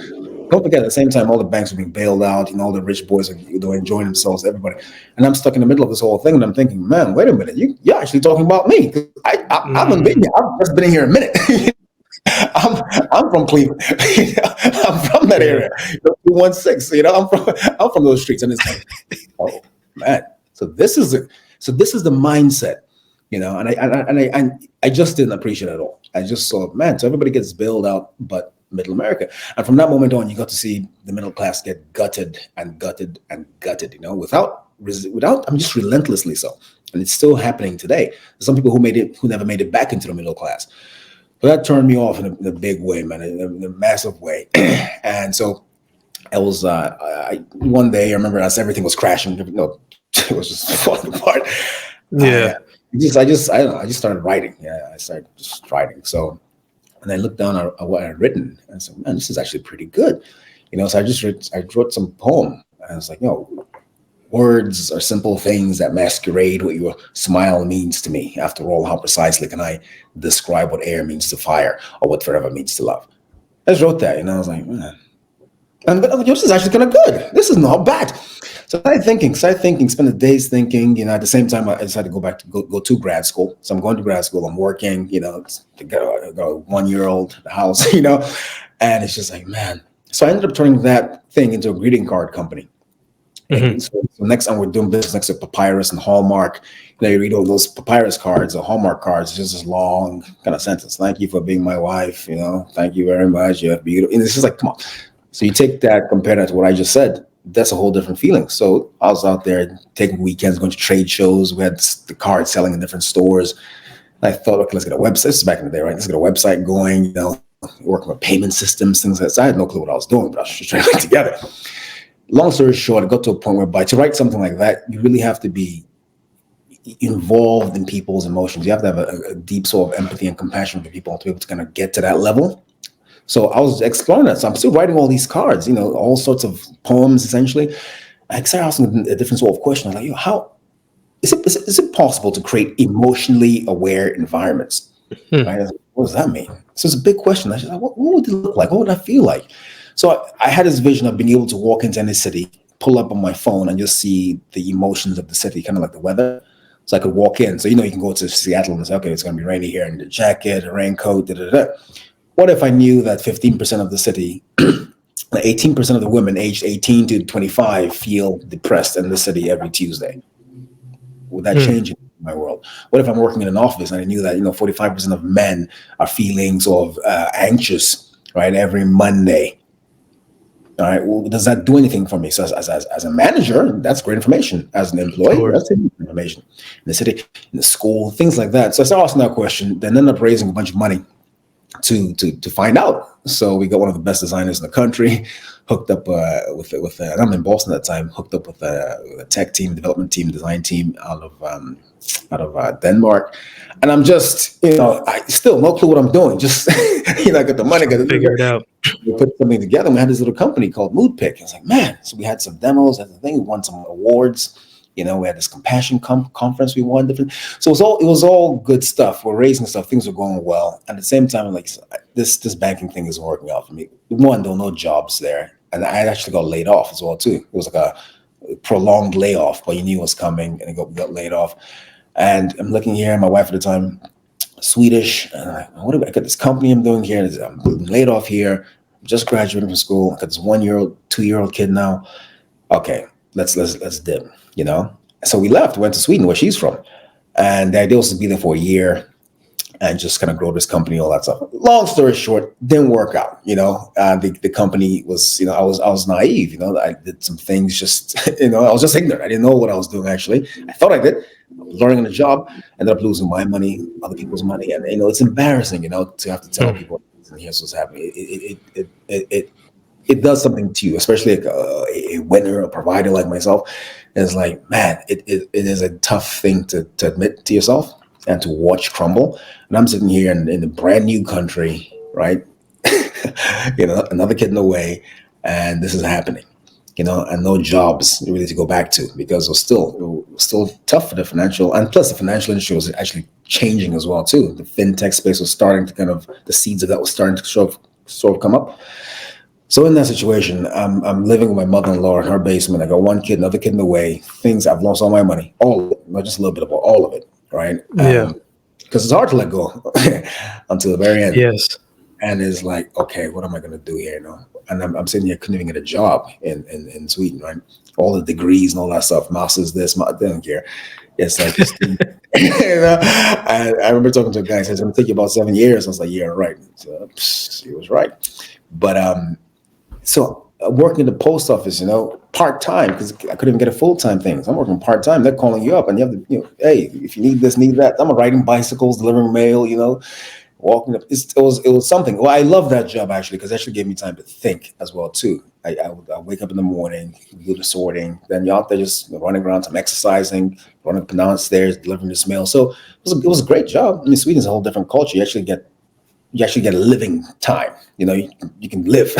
Don't forget, at the same time, all the banks are being bailed out. All the rich boys they're enjoying themselves. Everybody, and I'm stuck in the middle of this whole thing, and I'm thinking, man, wait a minute, you're actually talking about me. I haven't been here. I've just been in here a minute. I'm from Cleveland. I'm from that area. 216. I'm from those streets, and it's like, oh man. So this is the mindset, and I just didn't appreciate it at all. I just saw, man, so everybody gets bailed out, but middle America, and from that moment on, you got to see the middle class get gutted and gutted and gutted. Without I'm just relentlessly so, and it's still happening today. There's some people who never made it back into the middle class. So that turned me off in a big way, man, in a massive way. And so I was one day, I remember as everything was crashing, it was just falling apart. Yeah. I don't know, I just started writing. Yeah, I started just writing. So, and I looked down at what I had written, and I said, man, this is actually pretty good. So I wrote some poem, and I was like, Words are simple things that masquerade what your smile means to me. After all, how precisely can I describe what air means to fire or what forever means to love? I just wrote that, I was like, man, and this is actually kind of good. This is not bad. So I started thinking, spend the days thinking. At the same time, I decided to go to grad school. So I'm going to grad school. I'm working. Got a 1 year old at the house. And it's just like, man. So I ended up turning that thing into a greeting card company. Mhm. And so next time we're doing business next to Papyrus and Hallmark, you read all those Papyrus cards or Hallmark cards. It's just this long kind of sentence. Thank you for being my wife. Thank you very much. You're beautiful. And it's just like, come on. So you take that, compare that to what I just said. That's a whole different feeling. So I was out there taking weekends, going to trade shows. We had the cards selling in different stores. And I thought, okay, let's get a website. This is back in the day, right? Let's get a website going, working with payment systems, things like that. So I had no clue what I was doing, but I was just trying to put it together. Long story short, I got to a point whereby to write something like that, you really have to be involved in people's emotions. You have to have a deep sort of empathy and compassion for people to be able to kind of get to that level. So I was exploring that. So I'm still writing all these cards, all sorts of poems, essentially. I started asking a different sort of question. I was like, how is it possible to create emotionally aware environments? Hmm. Right? What does that mean? So it's a big question. I was like, what would it look like? What would I feel like? So I had this vision of being able to walk into any city, pull up on my phone, and just see the emotions of the city, kind of like the weather. So I could walk in. So you can go to Seattle and say, okay, it's going to be rainy here, and a jacket, a raincoat, da da da. What if I knew that 15% of the city, 18% of the women aged 18 to 25 feel depressed in the city every Tuesday? Would that Hmm. change in my world? What if I'm working in an office and I knew that 45% of men are feeling sort of anxious, right, every Monday? All right, well, does that do anything for me? So as a manager, that's great information. As an Of employee, course. that's information. In the city, in the school, things like that. So I started asking that question, then ended up raising a bunch of money to find out. So we got one of the best designers in the country, hooked up with and I'm in Boston at the time, hooked up with a tech team, development team, design team out of Denmark, and I'm just I still no clue what I'm doing. Just I got the money, Trying got to figure it out. we put something together. And we had this little company called Mood Pick. It's like, man, so we had some demos, had the thing, we won some awards. We had this compassion conference we won different. So it was all good stuff. We're raising stuff. Things were going well. At the same time, like this banking thing isn't working out for me. One, there were no jobs there, and I actually got laid off as well too. It was like a prolonged layoff, but you knew it was coming, and we got laid off. And I'm looking here. My wife at the time, Swedish. And I'm like, I got this company I'm doing here. I'm laid off here. Just graduated from school. I got this 1 year old, 2 year old kid now. Okay, let's dip. So we left, went to Sweden, where she's from, and the idea was to be there for a year and just kind of grow this company, all that stuff. Long story short, didn't work out. The company was, I was naive. I did some things just, I was just ignorant. I didn't know what I was doing. Actually, I thought I did. I was learning on the job, ended up losing my money, other people's money, and it's embarrassing, to have to tell Hmm. people, and here's what's happening. It does something to you, especially like a winner, a provider like myself. It's like, man, it is a tough thing to admit to yourself and to watch crumble. And I'm sitting here in a brand new country, right? Another kid in the way, and this is happening. And no jobs really to go back to because it was still tough for the financial, and plus the financial industry was actually changing as well too. The fintech space was starting to the seeds of that was starting to sort of come up. So in that situation, I'm living with my mother-in-law in her basement. I got one kid, another kid in the way. Things I've lost all my money, all of it, not just a little bit of all of it, right? Yeah. Because it's hard to let go until the very end. Yes. And it's like, okay, what am I going to do here? And I'm sitting here, couldn't even get a job in Sweden, right? All the degrees and all that stuff, masters, this, I don't care. It's like, I remember talking to a guy. He says, "It's going to take you about 7 years." I was like, "Yeah, right." So, he was right, but so working in the post office, part time because I couldn't even get a full time thing. So I'm working part time. They're calling you up, and you have to, hey, if you need this, need that. I'm riding bicycles, delivering mail, walking up. It was something. Well, I love that job actually because it actually gave me time to think as well too. I wake up in the morning, do the sorting, then you're out there just running around, some exercising, running up and down the stairs, delivering this mail. So it was a great job. I mean, Sweden's a whole different culture. You actually get a living time. You can live.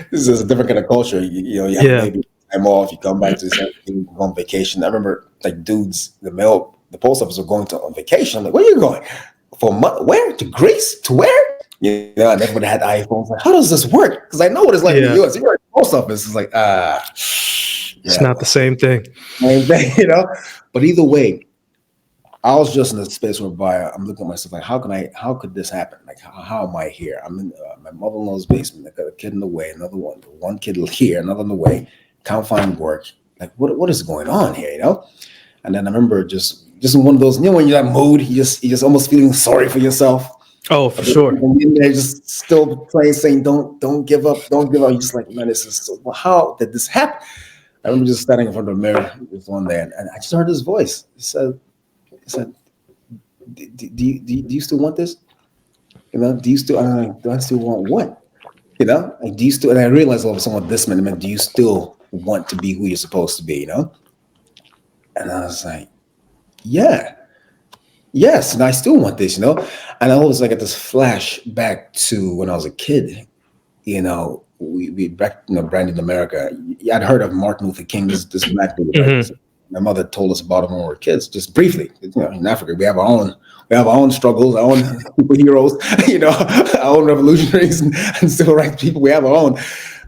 This is a different kind of culture. You have a Yeah. baby time off. You come back to you go on vacation. I remember like dudes, the post office were going to on vacation. I'm like, where are you going? For a month? Where? To Greece? To where? You know, and everybody had iPhones. Like, how does this work? Because I know what it's like in the Yeah, US. You're at the post office. It's like, it's yeah, not the same thing. same thing, you know. But either way, I was just in a space whereby I'm looking at myself like, how could this happen? Like, how am I here? I'm in my mother-in-law's basement. I got a kid in the way, another one kid here, another in the way. Can't find work. Like, what is going on here? You know? And then I remember just in one of those, you know, when you're in that mood, you just almost feeling sorry for yourself. Oh, for But sure. then in there, just still playing, saying, don't give up, don't give up. You're just like, man, this is so, well, how did this happen? I remember just standing in front of the mirror just one day, and I just heard this voice. He said, do you still want this? You know, do you still? Do I still want what? You know, like, do you still? And I realized all of a sudden what this meant. I mean, do you still want to be who you're supposed to be? You know, and I was like, yeah, yes, and I still want this. You know, and I always like get this flashback to when I was a kid. You know, we back, you know, branded America. I'd heard of Martin Luther King, this black dude, right? Hmm. My mother told us about him when we were kids, just briefly. You know, in Africa, we have our own struggles, our own superheroes, you know, our own revolutionaries and civil rights people. We have our own.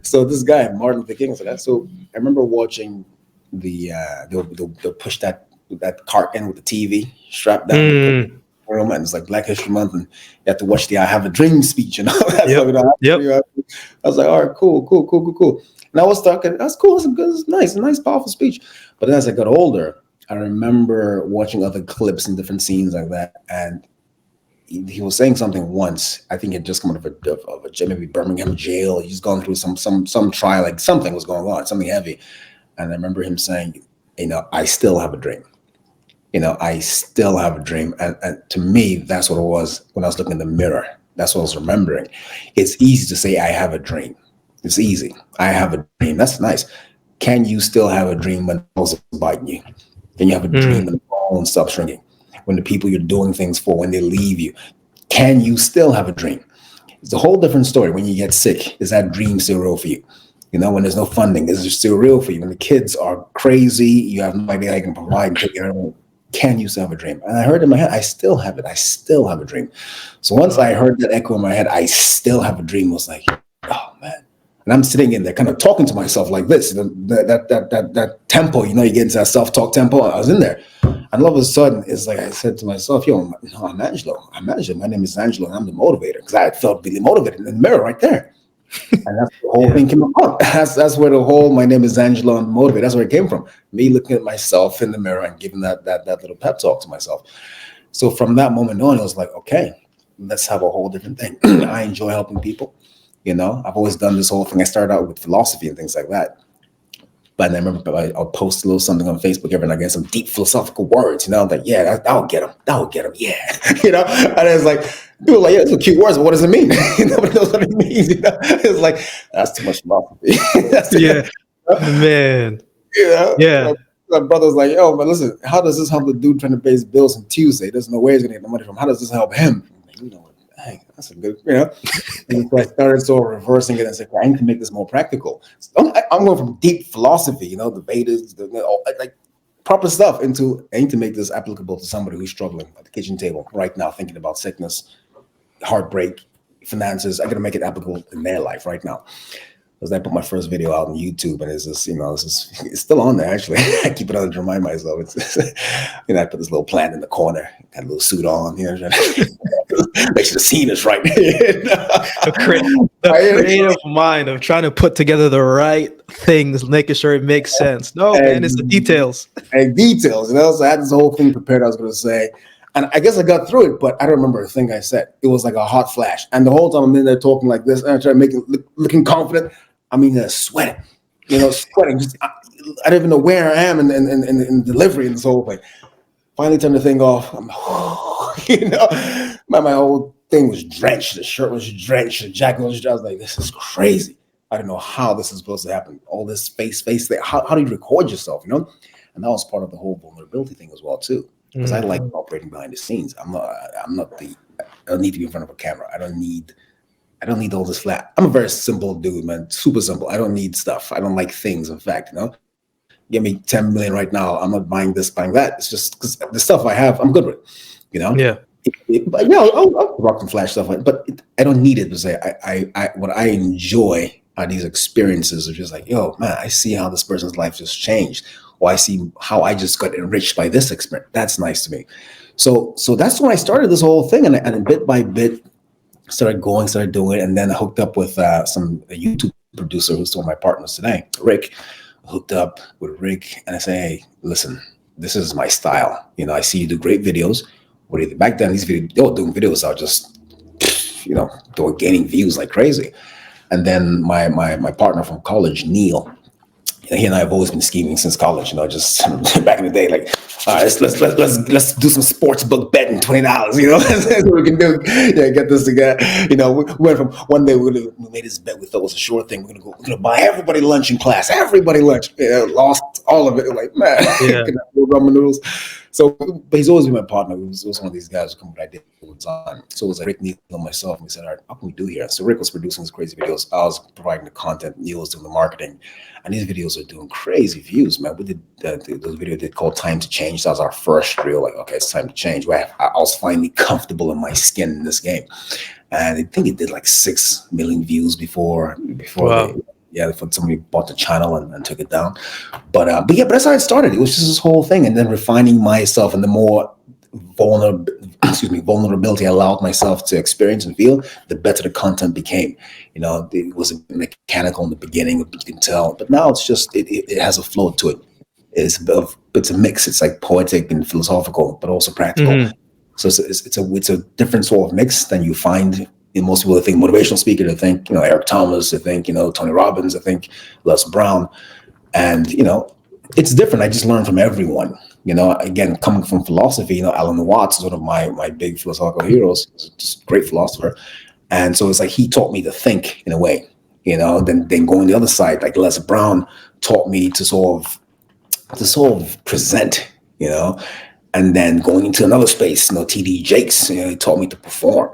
So this guy, Martin Luther King, said that. So I remember watching they'll push that cart in with the TV strapped down the Mm. room, and it's like Black History Month, and you have to watch the "I Have a Dream" speech, you know. That's Yep. what it Yep. I was like, all right, cool. And I was talking, that's cool, it's nice, a nice, powerful speech. But then as I got older, I remember watching other clips and different scenes like that, and he was saying something once. I think he had just come out of maybe Birmingham jail. He's gone through some trial, like something was going on, something heavy. And I remember him saying, you know, I still have a dream. You know, I still have a dream. And to me, that's what it was when I was looking in the mirror. That's what I was remembering. It's easy to say I have a dream. It's easy. I have a dream. That's nice. Can you still have a dream when those are biting you? Can you have a dream Mm. when the phone stops ringing? When the people you're doing things for, when they leave you? Can you still have a dream? It's a whole different story. When you get sick, is that dream still real for you? You know, when there's no funding, is it still real for you? When the kids are crazy, you have no idea how you can provide and take care of them. Can you still have a dream? And I heard in my head, I still have it. I still have a dream. So once I heard that echo in my head, I still have a dream, was like, oh man. And I'm sitting in there kind of talking to myself like this, that tempo, you know, you get into that self-talk tempo. I was in there. And all of a sudden, it's like I said to myself, yo, no, I'm Angelo. I'm Angelo. My name is Angelo, and I'm the motivator. Because I felt really motivated in the mirror right there. And that's the whole Yeah. thing came up. That's where the whole my name is Angelo and motivate. That's where it came from. Me looking at myself in the mirror and giving that little pep talk to myself. So from that moment on, it was like, okay, let's have a whole different thing. I enjoy helping people. You know, I've always done this whole thing. I started out with philosophy and things like that. But I remember I'll post a little something on Facebook every now and again, some deep philosophical words, you know, like, yeah, that'll get them. That'll get them. Yeah. You know, and it's like, people are like, yeah, those are cute words, but what does it mean? Nobody knows what it means. You know, it's like, that's too much philosophy. Yeah. Man. You know, Yeah. my brother's like, yo, but listen, how does this help the dude trying to pay his bills on Tuesday? He doesn't know where he's going to get the money from. How does this help him? I'm like, you know what? Dang, that's a good, you know. And so I started sort of reversing it and said, I need to make this more practical. So I'm going from deep philosophy, you know, the Vedas, like proper stuff, into I need to make this applicable to somebody who's struggling at the kitchen table right now, thinking about sickness, heartbreak, finances. I got to make it applicable in their life right now. Because I put my first video out on YouTube, and it's just, you know, it's still on there actually. I keep it on to remind myself. It's you know, I put this little plant in the corner, got a little suit on, you know, make sure the scene is right. The creative mind of trying to put together the right things, making sure it makes sense. No, man, it's the details. And details, you know. So I had this whole thing prepared. I was going to say, and I guess I got through it, but I don't remember a thing I said. It was like a hot flash, and the whole time I'm in there talking like this, and I try to make it looking confident. I mean, sweating, you know, sweating. Just I don't even know where I am in delivery and this whole thing. Finally, turned the thing off. I'm, you know, my whole thing was drenched. The shirt was drenched. The jacket was drenched. I was like, this is crazy. I don't know how this is supposed to happen. All this face thing. How do you record yourself, you know? And that was part of the whole vulnerability thing as well, too. Because I like operating behind the scenes. I don't need to be in front of a camera. I don't need I don't need all this flat. I'm a very simple dude, man. Super simple. I don't need stuff. I don't like things. In fact, give me 10 million right now. I'm not buying this, buying that. It's just because the stuff I have, I'm good with. You know, Yeah. but I'll rock some flash stuff, but I don't need it to say. What I enjoy are these experiences of just like, yo, man, I see how this person's life just changed, or I see how I just got enriched by this experience. That's nice to me. So that's when I started this whole thing, and bit by bit started doing it, and then I hooked up with a YouTube producer who's one of my partners today, Rick. Hooked up with Rick, and I say, hey, listen, this is my style. I see you do great videos. Back then, these videos, they were doing videos out just, they were gaining views like crazy. And then my partner from college, Neil, he and I have always been scheming since college, just back in the day, like, all right, let's do some sports book betting, $20, that's what we can do. Yeah, get this together. We went from one day we made this bet we thought was a sure thing. We're gonna buy everybody lunch in class, everybody lunch. Lost all of it. Like, man, Yeah. ramen noodles. So, but he's always been my partner. He was one of these guys who come with ideas all the time. So it was like Rick, Neil, and myself, and we said, all right, what can we do here? So Rick was producing these crazy videos. I was providing the content. Neil was doing the marketing. And these videos are doing crazy views, man. We did those videos they called Time to Change. That was our first reel. Like, okay, it's time to change. I was finally comfortable in my skin in this game. And I think it did like 6 million views before Wow. before somebody bought the channel and took it down. But that's how it started. It was just this whole thing, and then refining myself, and the more vulnerability I allowed myself to experience and feel, the better the content became. It was mechanical in the beginning, you can tell, but now it's just it has a flow to it. It's a mix. It's like poetic and philosophical, but also practical. Hmm. So it's a different sort of mix than you find in most people. They think motivational speaker, they think Eric Thomas, they think Tony Robbins, they think Les Brown, and it's different. I just learn from everyone. Again, coming from philosophy, Alan Watts is one of my big philosophical heroes. He's just a great philosopher, and so it's like he taught me to think in a way. Then going the other side, like Les Brown taught me to sort of present. And then going into another space, TD Jakes, he taught me to perform,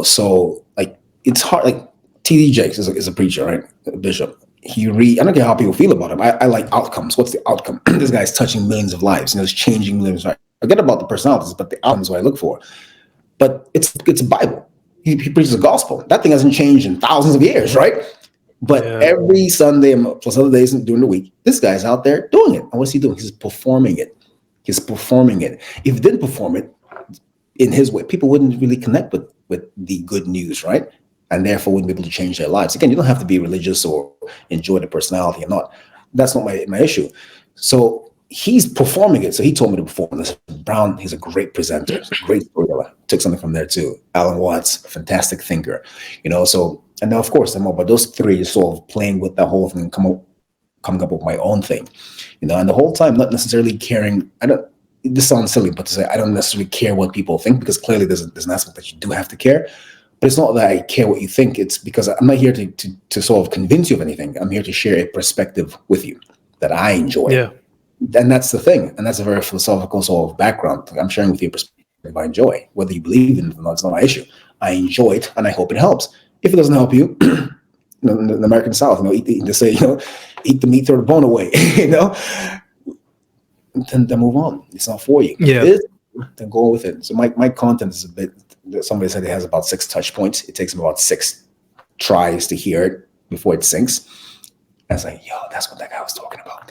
so like it's hard. Like TD Jakes is a preacher, right? A bishop. I don't care how people feel about him. I like outcomes. What's the outcome? This guy's touching millions of lives, he's changing millions. Right? Forget about the personalities, but the outcomes what I look for. But it's a Bible. He preaches the gospel. That thing hasn't changed in thousands of years, right? But Yeah. every Sunday plus other days during the week, this guy's out there doing it. And what's he doing? He's performing it. If he didn't perform it in his way, people wouldn't really connect with the good news, right? And therefore wouldn't be able to change their lives. Again, you don't have to be religious or enjoy the personality or not. That's not my issue. So he's performing it. So he told me to perform this. Brown, he's a great presenter, he's a great storyteller. Took something from there too. Alan Watts, a fantastic thinker. So, and now of course, but those three is sort of playing with that whole thing and coming up with my own thing. And the whole time not necessarily caring. This sounds silly, but to say I don't necessarily care what people think, because clearly there's an aspect that you do have to care. But it's not that I care what you think. It's because I'm not here to sort of convince you of anything. I'm here to share a perspective with you that I enjoy. Yeah. And that's the thing. And that's a very philosophical sort of background. I'm sharing with you a perspective I enjoy. Whether you believe in it or not, it's not my issue. I enjoy it, and I hope it helps. If it doesn't help you, in the American South, they say, eat the meat, throw the bone away, then move on. It's not for you. Yeah. If it is, then go with it. So my content is a bit. Somebody said it has about 6 touch points. It takes them about 6 tries to hear it before it sinks. I was like, yo, that's what that guy was talking about,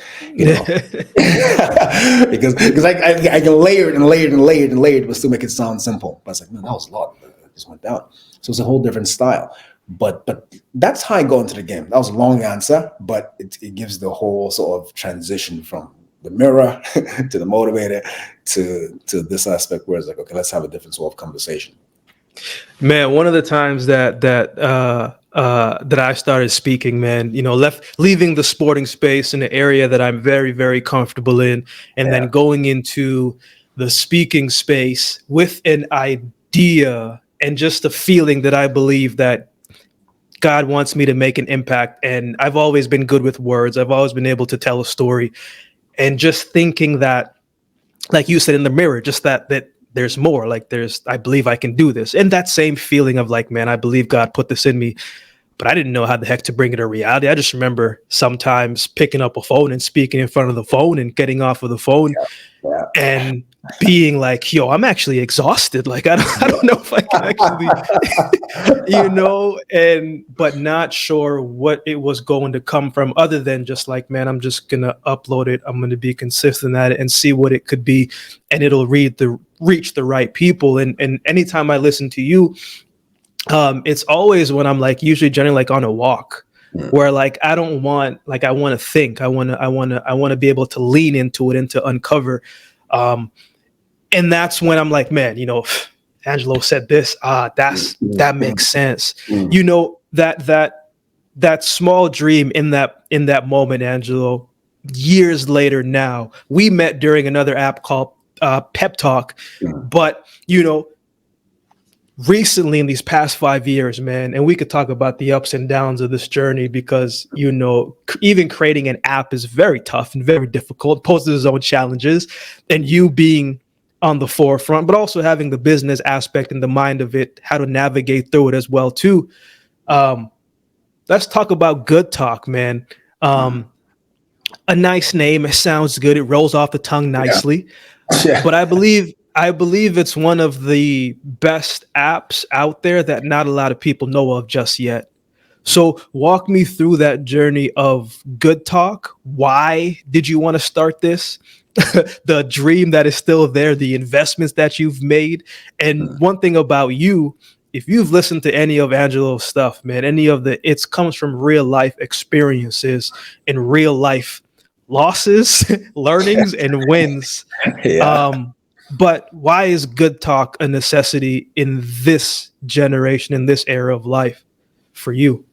because I can layer it and layer it and layer it and layer it, but still make it sound simple. But I was like, man, that was a lot. It just went down. So it's a whole different style. But that's how I go into the game. That was a long answer, but it gives the whole sort of transition from the mirror to the motivator to this aspect where it's like, okay, let's have a different sort of conversation. Man, one of the times that I started speaking, man, leaving the sporting space in an area that I'm very, very comfortable in, and then going into the speaking space with an idea and just a feeling that I believe that God wants me to make an impact. And I've always been good with words. I've always been able to tell a story, and just thinking that, like you said, in the mirror, just that there's more. Like I believe I can do this. And that same feeling of like, man, I believe God put this in me, but I didn't know how the heck to bring it to reality. I just remember sometimes picking up a phone and speaking in front of the phone and getting off of the phone Yeah. and being like, yo, I'm actually exhausted. Like, I don't know if I can actually, but not sure what it was going to come from other than just like, man, I'm just going to upload it. I'm going to be consistent at it and see what it could be. And it'll reach the right people. And anytime I listen to you, it's always when I'm like usually generally like on a walk where like I don't want like I want to think I want to be able to lean into it and to uncover and that's when I'm like, man, Angelo said this, that makes sense. That small dream in that moment, Angelo, years later now, we met during another app called Pep Talk, but recently in these past 5 years, man, and we could talk about the ups and downs of this journey because, even creating an app is very tough and very difficult, poses its own challenges, and you being on the forefront, but also having the business aspect in the mind of it, how to navigate through it as well, too. Let's talk about Good Talk, man. A nice name. It sounds good. It rolls off the tongue nicely. Yeah. But I believe it's one of the best apps out there that not a lot of people know of just yet. So walk me through that journey of Good Talk. Why did you want to start this? The dream that is still there, the investments that you've made. And one thing about you, if you've listened to any of Angelo's stuff, man, it comes from real life experiences and real life losses, learnings, and wins. Yeah. But why is Good Talk a necessity in this generation, in this era of life for you?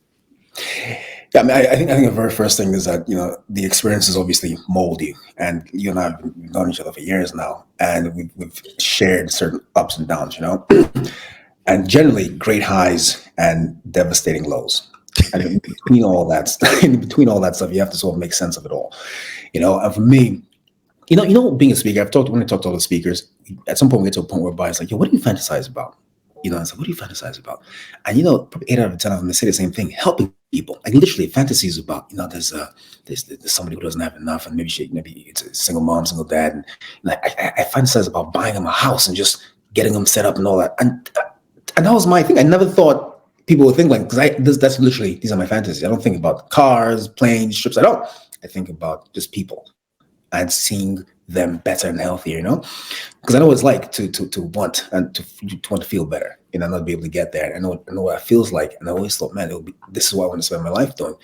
Yeah, I mean, I think the very first thing is that the experiences obviously mold you, and you and I have known each other for years now, and we've shared certain ups and downs, and generally great highs and devastating lows. And in between all that, stuff, you have to sort of make sense of it all, And for me, being a speaker, when I talk to all the speakers, at some point we get to a point whereby it's like, yo, what do you fantasize about? It's like, what do you fantasize about? And probably 8 out of 10 of them they say the same thing: helping people. Like literally, fantasies about there's somebody who doesn't have enough, and maybe it's a single mom, single dad, and I fantasize about buying them a house and just getting them set up and all that. And that was my thing. I never thought people would think like, because that's literally, these are my fantasies. I don't think about cars, planes, trips. I don't. I think about just people and seeing them better and healthier, because I know what it's like to want and to want to feel better, not be able to get there. I know what it feels like, and I always thought, man, this is what I want to spend my life doing.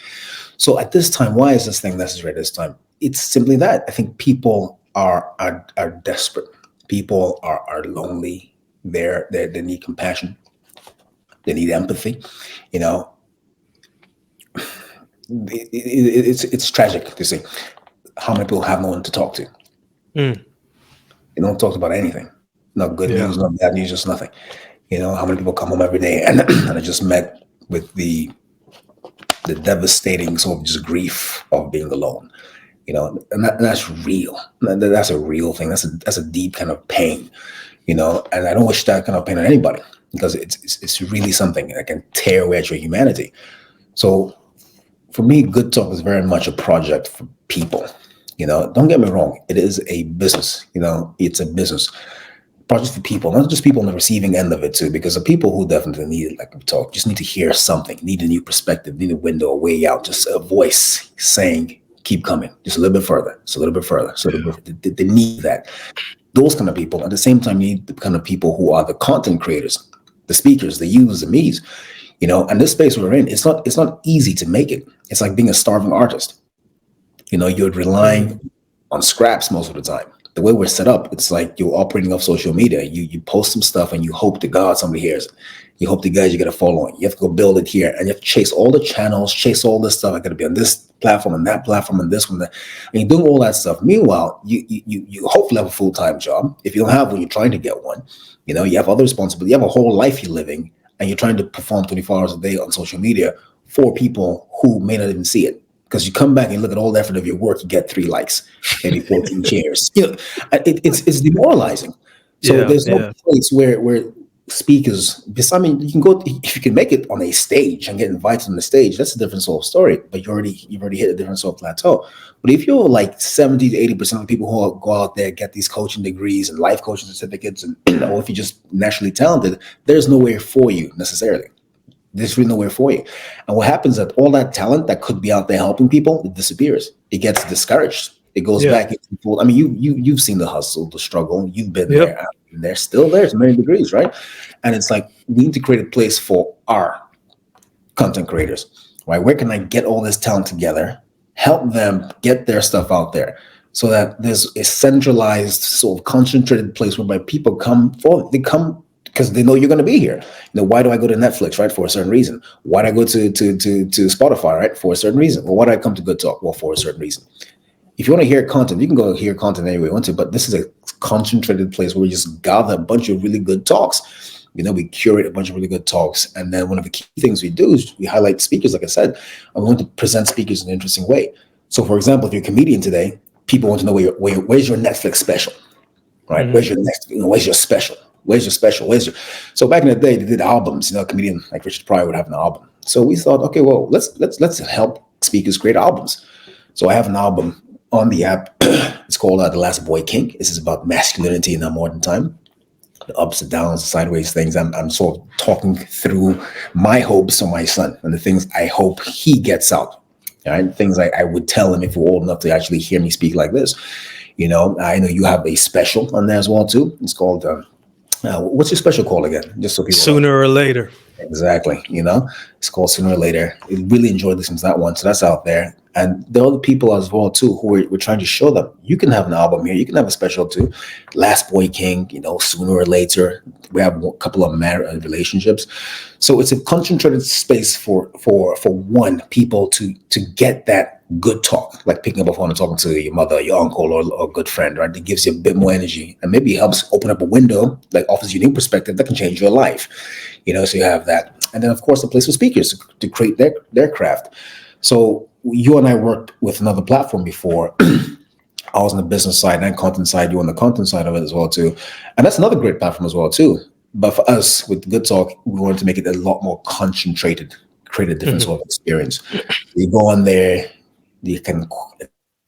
So at this time, why is this thing necessary at this time? It's simply that I think people are desperate. People are lonely. They need compassion. They need empathy. It's tragic to see how many people have no one to talk to. They don't talk about anything. No good news, no bad news, just nothing. How many people come home every day and I just met with the devastating sort of just grief of being alone. And that's real. That's a real thing. That's a deep kind of pain. And I don't wish that kind of pain on anybody, because it's really something that can tear away at your humanity. So for me, Good Talk is very much a project for people. Don't get me wrong. It is a business. It's a business project for people, not just people on the receiving end of it too, because the people who definitely need it, like we talk, just need to hear something, need a new perspective, need a window, a way out, just a voice saying, keep coming, just a little bit further, just a little bit further. So they need that. Those kind of people at the same time need the kind of people who are the content creators, the speakers, the yous, the me's, and this space we're in, it's not easy to make it. It's like being a starving artist. You're relying on scraps most of the time. The way we're set up, it's like you're operating off social media. You post some stuff and you hope to God somebody hears it. You hope to God you get a following. You have to go build it here, and you have to chase all the channels, chase all this stuff. I got to be on this platform and that platform and this one, that. And you're doing all that stuff. Meanwhile, you hopefully have a full-time job. If you don't have one, you're trying to get one. You have other responsibilities. You have a whole life you're living, and you're trying to perform 24 hours a day on social media for people who may not even see it. Because you come back and you look at all the effort of your work, you get 3 likes, maybe 14 shares. It's demoralizing. So Yeah, there's no yeah, place where speakers, because I mean, you can go if you can make it on a stage and get invited on the stage. That's a different sort of story. But you've already hit a different sort of plateau. But if you're like 70 to 80% of the people who go out there get these coaching degrees and life coaching certificates, and or if you're just naturally talented, there's nowhere for you necessarily. There's really nowhere for you. And what happens is that all that talent that could be out there helping people, it disappears. It gets discouraged. It goes yeah, back into full. I mean, you've seen the hustle, the struggle. You've been yep. there. I've been there. Still there to many degrees, right? And it's like we need to create a place for our content creators, right? Where can I get all this talent together, help them get their stuff out there, so that there's a centralized, sort of concentrated place whereby people come for. They come because they know you're going to be here. Why do I go to Netflix, right? For a certain reason. Why do I go to Spotify, right? For a certain reason. Well, why do I come to Good Talk? Well, for a certain reason. If you want to hear content, you can go hear content anywhere you want to, but this is a concentrated place where we just gather a bunch of really good talks. We curate a bunch of really good talks. And then one of the key things we do is we highlight speakers, like I said, and we want to present speakers in an interesting way. So, for example, if you're a comedian today, people want to know where's your Netflix special, right? Hmm. Where's your special? Where's your special? So back in the day, they did albums. A comedian like Richard Pryor would have an album. So we thought, okay, well, let's help speakers create albums. So I have an album on the app. It's called The Last Boy King. This is about masculinity in our modern time, the ups and downs, the sideways things. I'm sort of talking through my hopes for my son and the things I hope he gets out. All right, things I would tell him if we're old enough to actually hear me speak like this. I know you have a special on there as well too. It's called what's your special called again? Just so people know. Sooner or later. Exactly. It's called Sooner or Later. I really enjoyed listening to that one. So that's out there. And there are other people as well, too, who we're trying to show them. You can have an album here. You can have a special, too. Last Boy King, Sooner or Later. We have a couple of married relationships. So it's a concentrated space for one, people to get that good talk, like picking up a phone and talking to your mother, your uncle, or a good friend, right? That gives you a bit more energy and maybe helps open up a window, like offers you a new perspective that can change your life. So you have that. And then, of course, the place for speakers to create their craft. So you and I worked with another platform before. I was on the business side and content side. You on the content side of it as well, too. And that's another great platform as well, too. But for us, with Good Talk, we wanted to make it a lot more concentrated, create a different Hmm. sort of experience. You go on there, you can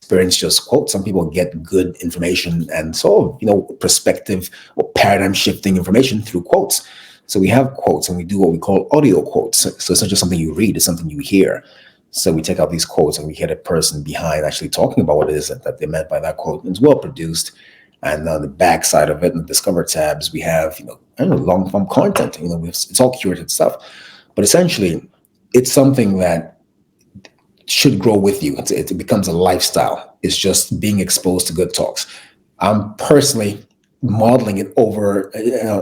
experience just quotes. Some people get good information and sort of, perspective or paradigm shifting information through quotes. So we have quotes and we do what we call audio quotes. So it's not just something you read, it's something you hear. So we take out these quotes and we hear the person behind actually talking about what it is that they meant by that quote. And it's well produced. And on the back side of it, in the Discover tabs, we have, I don't know, long form content. It's all curated stuff. But essentially, it's something that should grow with you. It becomes a lifestyle. It's just being exposed to good talks. I'm personally modeling it over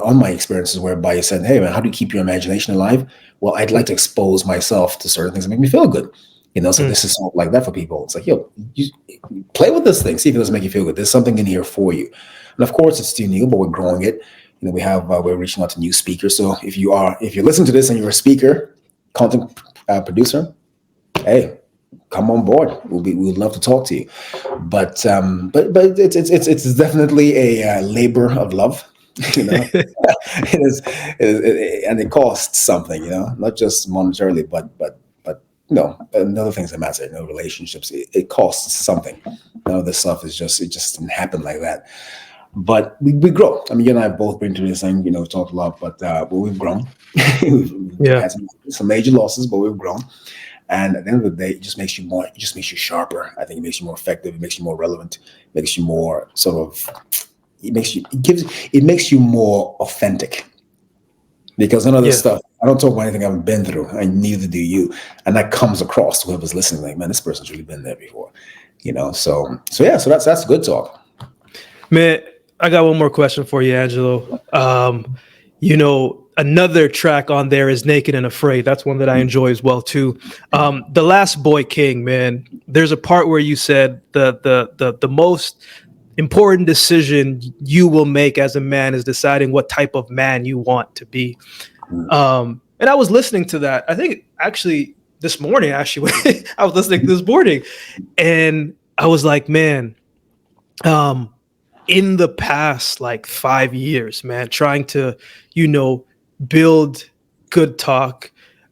on my experiences whereby you said, hey, man, how do you keep your imagination alive? Well, I'd like to expose myself to certain things that make me feel good. So Mm. this is something like that for people. It's like, you play with this thing, see if it doesn't make you feel good. There's something in here for you. And of course, it's still new, but we're growing it. We're reaching out to new speakers. So if you're listening to this and you're a speaker, content producer, hey, come on board. We'd love to talk to you. But it's definitely a labor of love. It is, and it costs something. Not just monetarily, but and other things that matter. Relationships. It costs something. None of this stuff is it just didn't happen like that. But we grow. I mean, you and I have both been through this thing. We've talked a lot, but we've grown. We've Yeah. had some major losses, but we've grown. And at the end of the day, it just makes you more, it just makes you sharper. I think it makes you more effective. It makes you more relevant. It makes you more sort of, it makes you more authentic. Because none of this Yeah. stuff, I don't talk about anything I haven't been through, and neither do you. And that comes across to whoever's listening, like, man, this person's really been there before. So yeah, so that's good talk. Man, I got one more question for you, Angelo. Another track on there is Naked and Afraid. That's one that I enjoy as well too. The Last Boy King, man. There's a part where you said the most important decision you will make as a man is deciding what type of man you want to be. And I was listening to that. I think actually this morning, actually, I was listening this morning, and I was like, man, um, in the past like 5 years, man, trying to, you know, build Good Talk.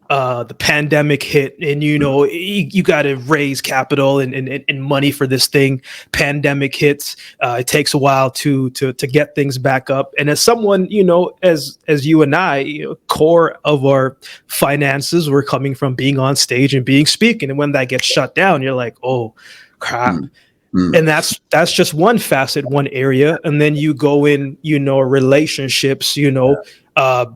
The pandemic hit, and you got to raise capital and money for this thing. Pandemic hits. It takes a while to get things back up. And as someone, as you and I, core of our finances were coming from being on stage and being speaking. And when that gets shut down, you're like, oh crap. Mm, mm, And that's just one facet, one area. And then you go in, relationships, uh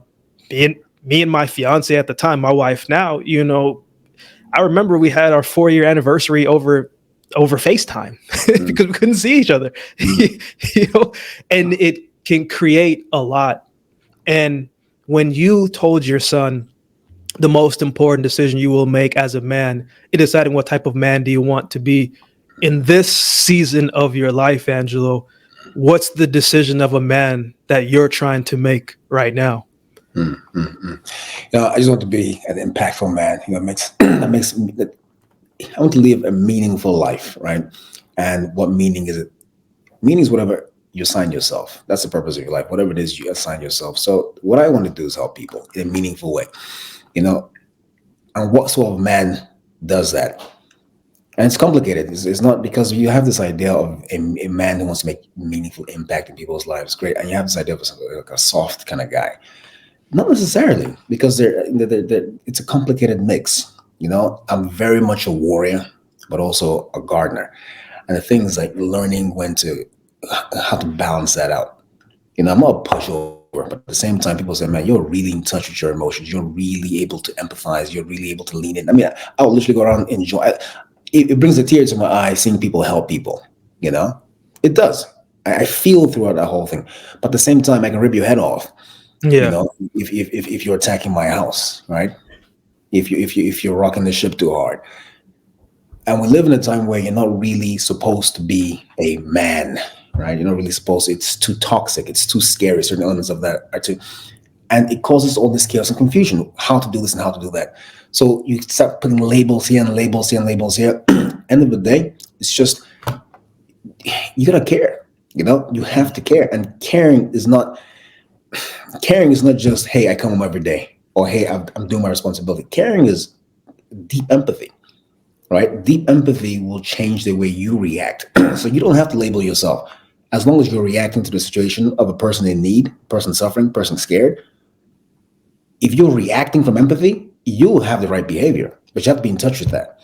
being me and my fiance at the time, my wife now, I remember we had our 4-year anniversary over FaceTime mm, because we couldn't see each other. mm, you know, and it can create a lot. And when you told your son the most important decision you will make as a man in deciding what type of man do you want to be in this season of your life, Angelo, what's the decision of a man that you're trying to make right now? I just want to be an impactful man. That I want to live a meaningful life, right? And what meaning is it? Meaning is whatever you assign yourself. That's the purpose of your life. Whatever it is you assign yourself. So what I want to do is help people in a meaningful way, you know. And what sort of man does that? And it's complicated. It's not because you have this idea of a man who wants to make meaningful impact in people's lives. Great, and you have this idea of like a soft kind of guy. Not necessarily, because it's a complicated mix. I'm very much a warrior, but also a gardener. And the thing is like learning how to balance that out. I'm not a pushover, but at the same time, people say, man, you're really in touch with your emotions. You're really able to empathize. You're really able to lean in. I mean, I'll literally go around and enjoy it. It brings a tear to my eye seeing people help people, It does. I feel throughout that whole thing. But at the same time, I can rip your head off Yeah. if you're attacking my house, right? If you're rocking the ship too hard. And we live in a time where you're not really supposed to be a man, right? You're not really supposed to. It's too toxic. It's too scary. Certain elements of that are too, and it causes all this chaos and confusion. How to do this and how to do that. So you start putting labels here and labels here and labels here. End of the day, it's just you gotta care. You have to care, and caring is not just, hey, I come home every day, or hey, I'm doing my responsibility. Caring is deep empathy, right? Deep empathy will change the way you react. So you don't have to label yourself. As long as you're reacting to the situation of a person in need, person suffering, person scared, if you're reacting from empathy, you'll have the right behavior. But you have to be in touch with that.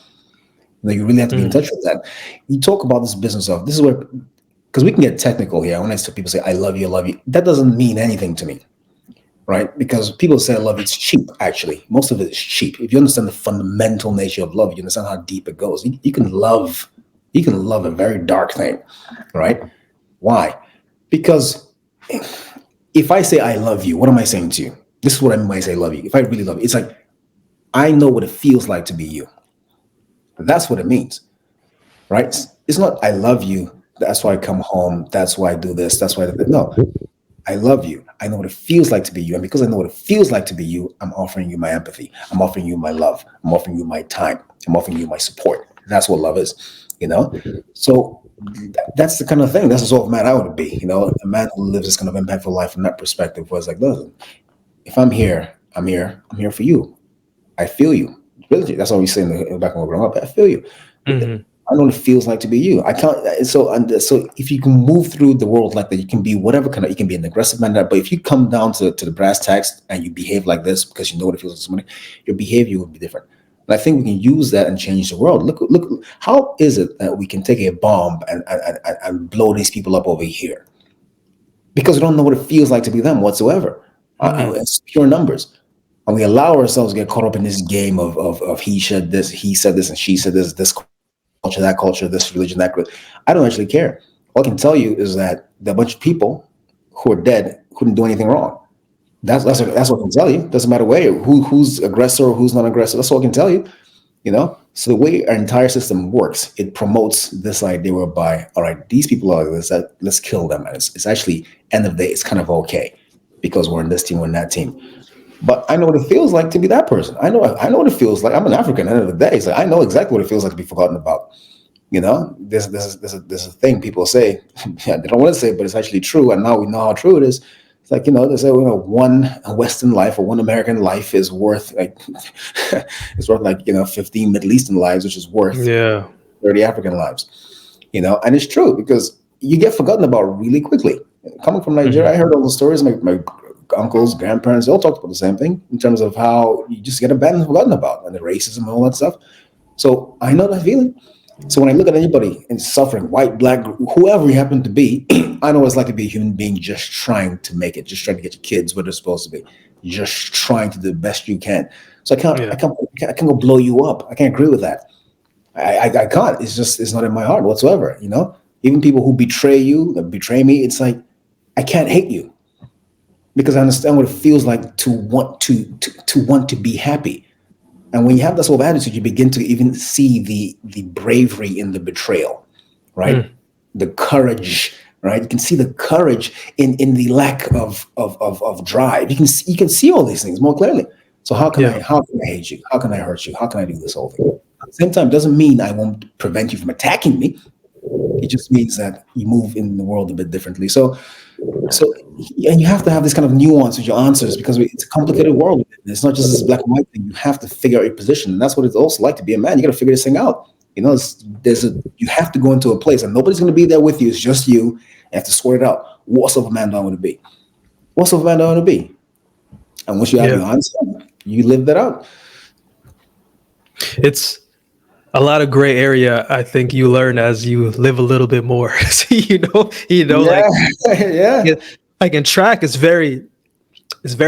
You really have to be in Mm. touch with that. You talk about this business of, this is where, because we can get technical here. When people say, I love you, that doesn't mean anything to me, right? Because people say I love you, it's cheap, actually. Most of it is cheap. If you understand the fundamental nature of love, you understand how deep it goes. You can love a very dark thing, right? Why? Because if I say I love you, what am I saying to you? This is what I mean when I say love you. If I really love you, it's like, I know what it feels like to be you. That's what it means, right? It's not I love you, that's why I come home, that's why I do this, that's why I do that. No, I love you. I know what it feels like to be you. And because I know what it feels like to be you, I'm offering you my empathy. I'm offering you my love. I'm offering you my time. I'm offering you my support. That's what love is. So that's the kind of thing. That's the sort of man I would be, a man who lives this kind of impactful life from that perspective, was like, listen, if I'm here, I'm here for you. I feel you. Really, that's what we say in the back when we're growing up. I feel you. Mhm. I know what it feels like to be you. I can't. So if you can move through the world like that, you can be whatever kind of. You can be an aggressive man. But if you come down to the brass tacks and you behave like this because you know what it feels like to somebody, your behavior will be different. And I think we can use that and change the world. Look. How is it that we can take a bomb and blow these people up over here? Because we don't know what it feels like to be them whatsoever. Mhm. It's pure numbers. And we allow ourselves to get caught up in this game of he said this, and she said this culture, that culture, this religion, that. I don't actually care. All I can tell you is that there are a bunch of people who are dead who didn't do anything wrong. That's what I can tell you. Doesn't matter who's aggressor or who's not aggressor. That's all I can tell you. So the way our entire system works, it promotes this idea whereby, all right, these people are like this, let's kill them. And it's actually, end of the day, it's kind of okay because we're in this team, we're in that team. But I know what it feels like to be that person. I know what it feels like. I'm an African. At the end of the day, it's like I know exactly what it feels like to be forgotten about. You know, there's a thing people say, yeah, they don't want to say, but it's actually true. And now we know how true it is. It's like, they say, one Western life or one American life is worth like, it's worth like, 15 Middle Eastern lives, which is worth Yeah. 30 African lives, and it's true because you get forgotten about really quickly. Coming from Nigeria, Hmm. I heard all the stories. My uncles, grandparents, they all talked about the same thing in terms of how you just get abandoned and forgotten about and the racism and all that stuff. So I know that feeling. So when I look at anybody and suffering, white, black, whoever you happen to be, I know what it's like to be a human being just trying to make it, just trying to get your kids where they're supposed to be, just trying to do the best you can. So Yeah. I can't go blow you up. I can't agree with that. I can't. It's not in my heart whatsoever. Even people who betray you, that betray me, it's like I can't hate you because I understand what it feels like to want to be happy. And when you have that sort of attitude, you begin to even see the bravery in the betrayal, right? Mm. The courage, right? You can see the courage in the lack of drive. You can see all these things more clearly. So Yeah. how can I hate you? How can I hurt you? How can I do this whole thing? At the same time, doesn't mean I won't prevent you from attacking me. It just means that you move in the world a bit differently. So, and you have to have this kind of nuance with your answers because it's a complicated world. It's not just this black and white thing. You have to figure out your position, and that's what it's also like to be a man. You got to figure this thing out. You have to go into a place, and nobody's going to be there with you. It's just you. You have to sort it out. What sort of man do I want to be? What sort of man do I want to be? And once you have Yeah. your answer, you live that out. It's a lot of gray area. I think you learn as you live a little bit more. So, Yeah, like, yeah, yeah, like in track, it's very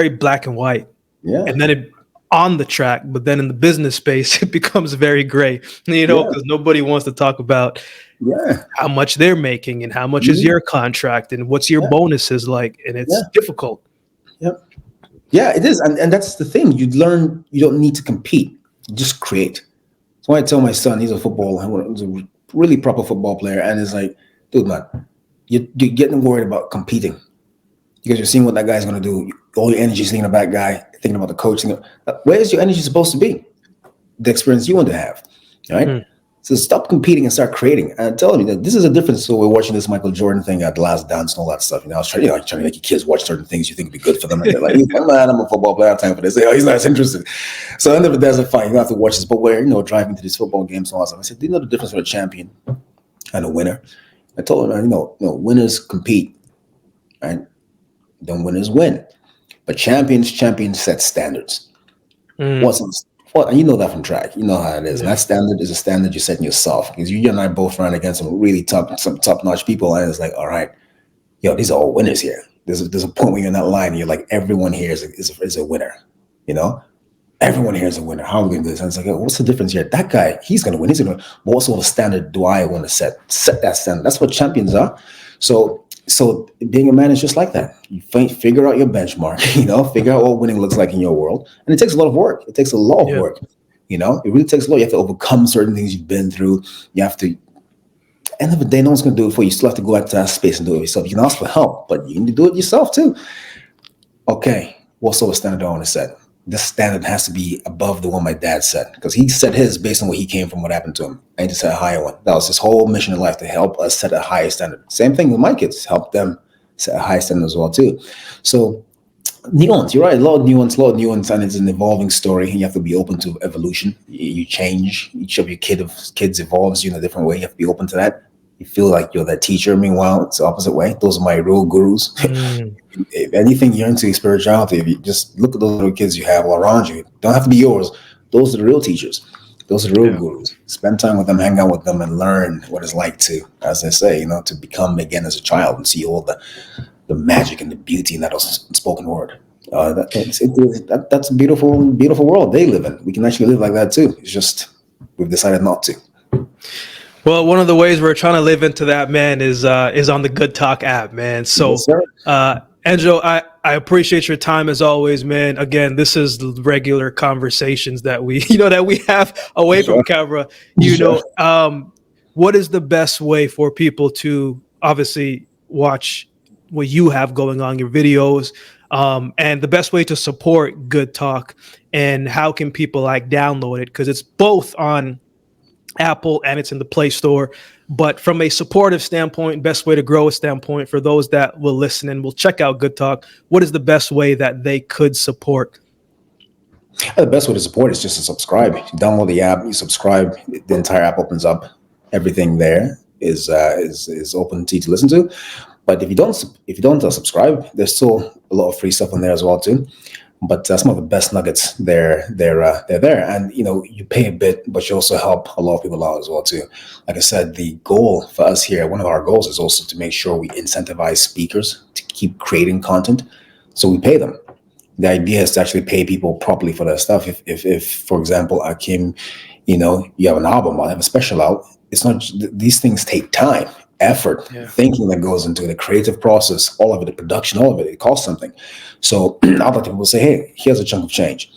black and white, yeah, and then it on the track, but then in the business space, it becomes very gray. yeah, Because nobody wants to talk about yeah, how much they're making and how much is mhm, your contract and what's your yeah, bonuses like, and it's yeah, difficult. yeah. Yeah, it is, and that's the thing. You learn you don't need to compete; you just create. So I tell my son, he's a really proper football player, and it's like, dude, man, you're getting worried about competing because you're seeing what that guy's going to do. All your energy is thinking about that guy, thinking about the coach. Where's your energy supposed to be? The experience you want to have, right? Mm. So stop competing and start creating. And I'm telling you that this is a difference. So we're watching this Michael Jordan thing at the Last Dance and all that stuff. I was trying to make your kids watch certain things you think would be good for them, and they're like, "Man, I'm a football player. I have time for this." Oh, he's not interested. So end of the day, it's like, fine, you don't have to watch this. But we're driving to these football games and all that stuff. I said, "Do you know the difference between a champion and a winner?" I told him, winners compete, right? Then winners win. But champions set standards. Mm. What's what? And you know that from track. You know how it is. And Yeah. that standard is a standard you're setting yourself. Because you and I both ran against some top notch people, and it's like, all right, these are all winners here. There's a point where you're in that line, and you're like, everyone here is a winner. You know, everyone here is a winner. How are we going to do this? And it's like, oh, what's the difference here? That guy, he's going to win. He's going to. But what sort of standard do I want to set? Set that standard. That's what champions are. So being a man is just like that. You figure out your benchmark. Figure out what winning looks like in your world, and it takes a lot of work. It takes a lot of Yeah. work. It really takes a lot. You have to overcome certain things you've been through. You have to. End of the day, no one's going to do it for you. You still have to go out to that space and do it yourself. You can ask for help, but you need to do it yourself too. Okay, what sort of standard do I want to set? This standard has to be above the one my dad set because he set his based on where he came from, what happened to him. I need to set a higher one. That was his whole mission in life to help us set a higher standard. Same thing with my kids, help them set a higher standard as well too. So nuance, you're right. A lot of nuance, and it's an evolving story. And you have to be open to evolution. You change. Each of your kids evolves you in a different way. You have to be open to that. You feel like you're that teacher. Meanwhile, it's the opposite way. Those are my real gurus. Mm. If anything you're into spirituality, if you just look at those little kids you have all around you, don't have to be yours. Those are the real teachers. Those are the real Yeah. gurus. Spend time with them, hang out with them, and learn what it's like to, as they say, to become again as a child and see all the magic and the beauty in that unspoken word. That's a beautiful, beautiful world they live in. We can actually live like that too. It's just we've decided not to. Well, one of the ways we're trying to live into that, man, is on the Good Talk app, man. Yes, So, sir. Angelo, I appreciate your time as always, man. Again, this is the regular conversations that we that we have away from Sure. camera. Sure. What is the best way for people to obviously watch what you have going on, your videos, and the best way to support Good Talk, and how can people like download it? Because it's both on Apple and it's in the Play Store. But from a supportive standpoint, best way to grow a standpoint for those that will listen and will check out Good Talk, what is the best way that they could support? The best way to support is just to subscribe. You download the app, you subscribe. The entire app opens up. Everything there is open to you to listen to. But if you don't subscribe, there's still a lot of free stuff on there as well too. But some of the best nuggets they're there, and you pay a bit, but you also help a lot of people out as well too. Like I said, the goal for us here, one of our goals is also to make sure we incentivize speakers to keep creating content, so we pay them. The idea is to actually pay people properly for their stuff. If for example, Akim, you have an album, I have a special out. It's not, these things take time, effort, Yeah. thinking that goes into the creative process, all of it, the production, all of it costs something. So I'd like people to say, hey, here's a chunk of change.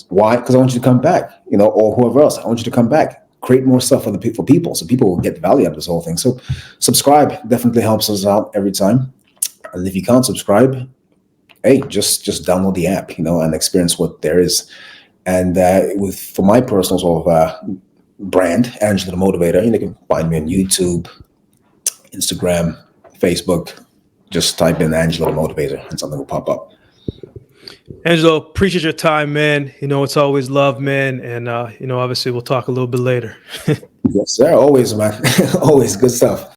Why? Because I want you to come back, or whoever else, I want you to come back. Create more stuff for people, so people will get value out of this whole thing. So subscribe definitely helps us out every time. And if you can't subscribe, hey, just download the app, and experience what there is. And for my personal sort of brand, Angelo The Motivator, you can find me on YouTube, Instagram, Facebook. Just type in Angelo The Motivator and something will pop up. Angelo, appreciate your time, man. It's always love, man. And, obviously we'll talk a little bit later. Yes, sir. Always, man. Always good stuff.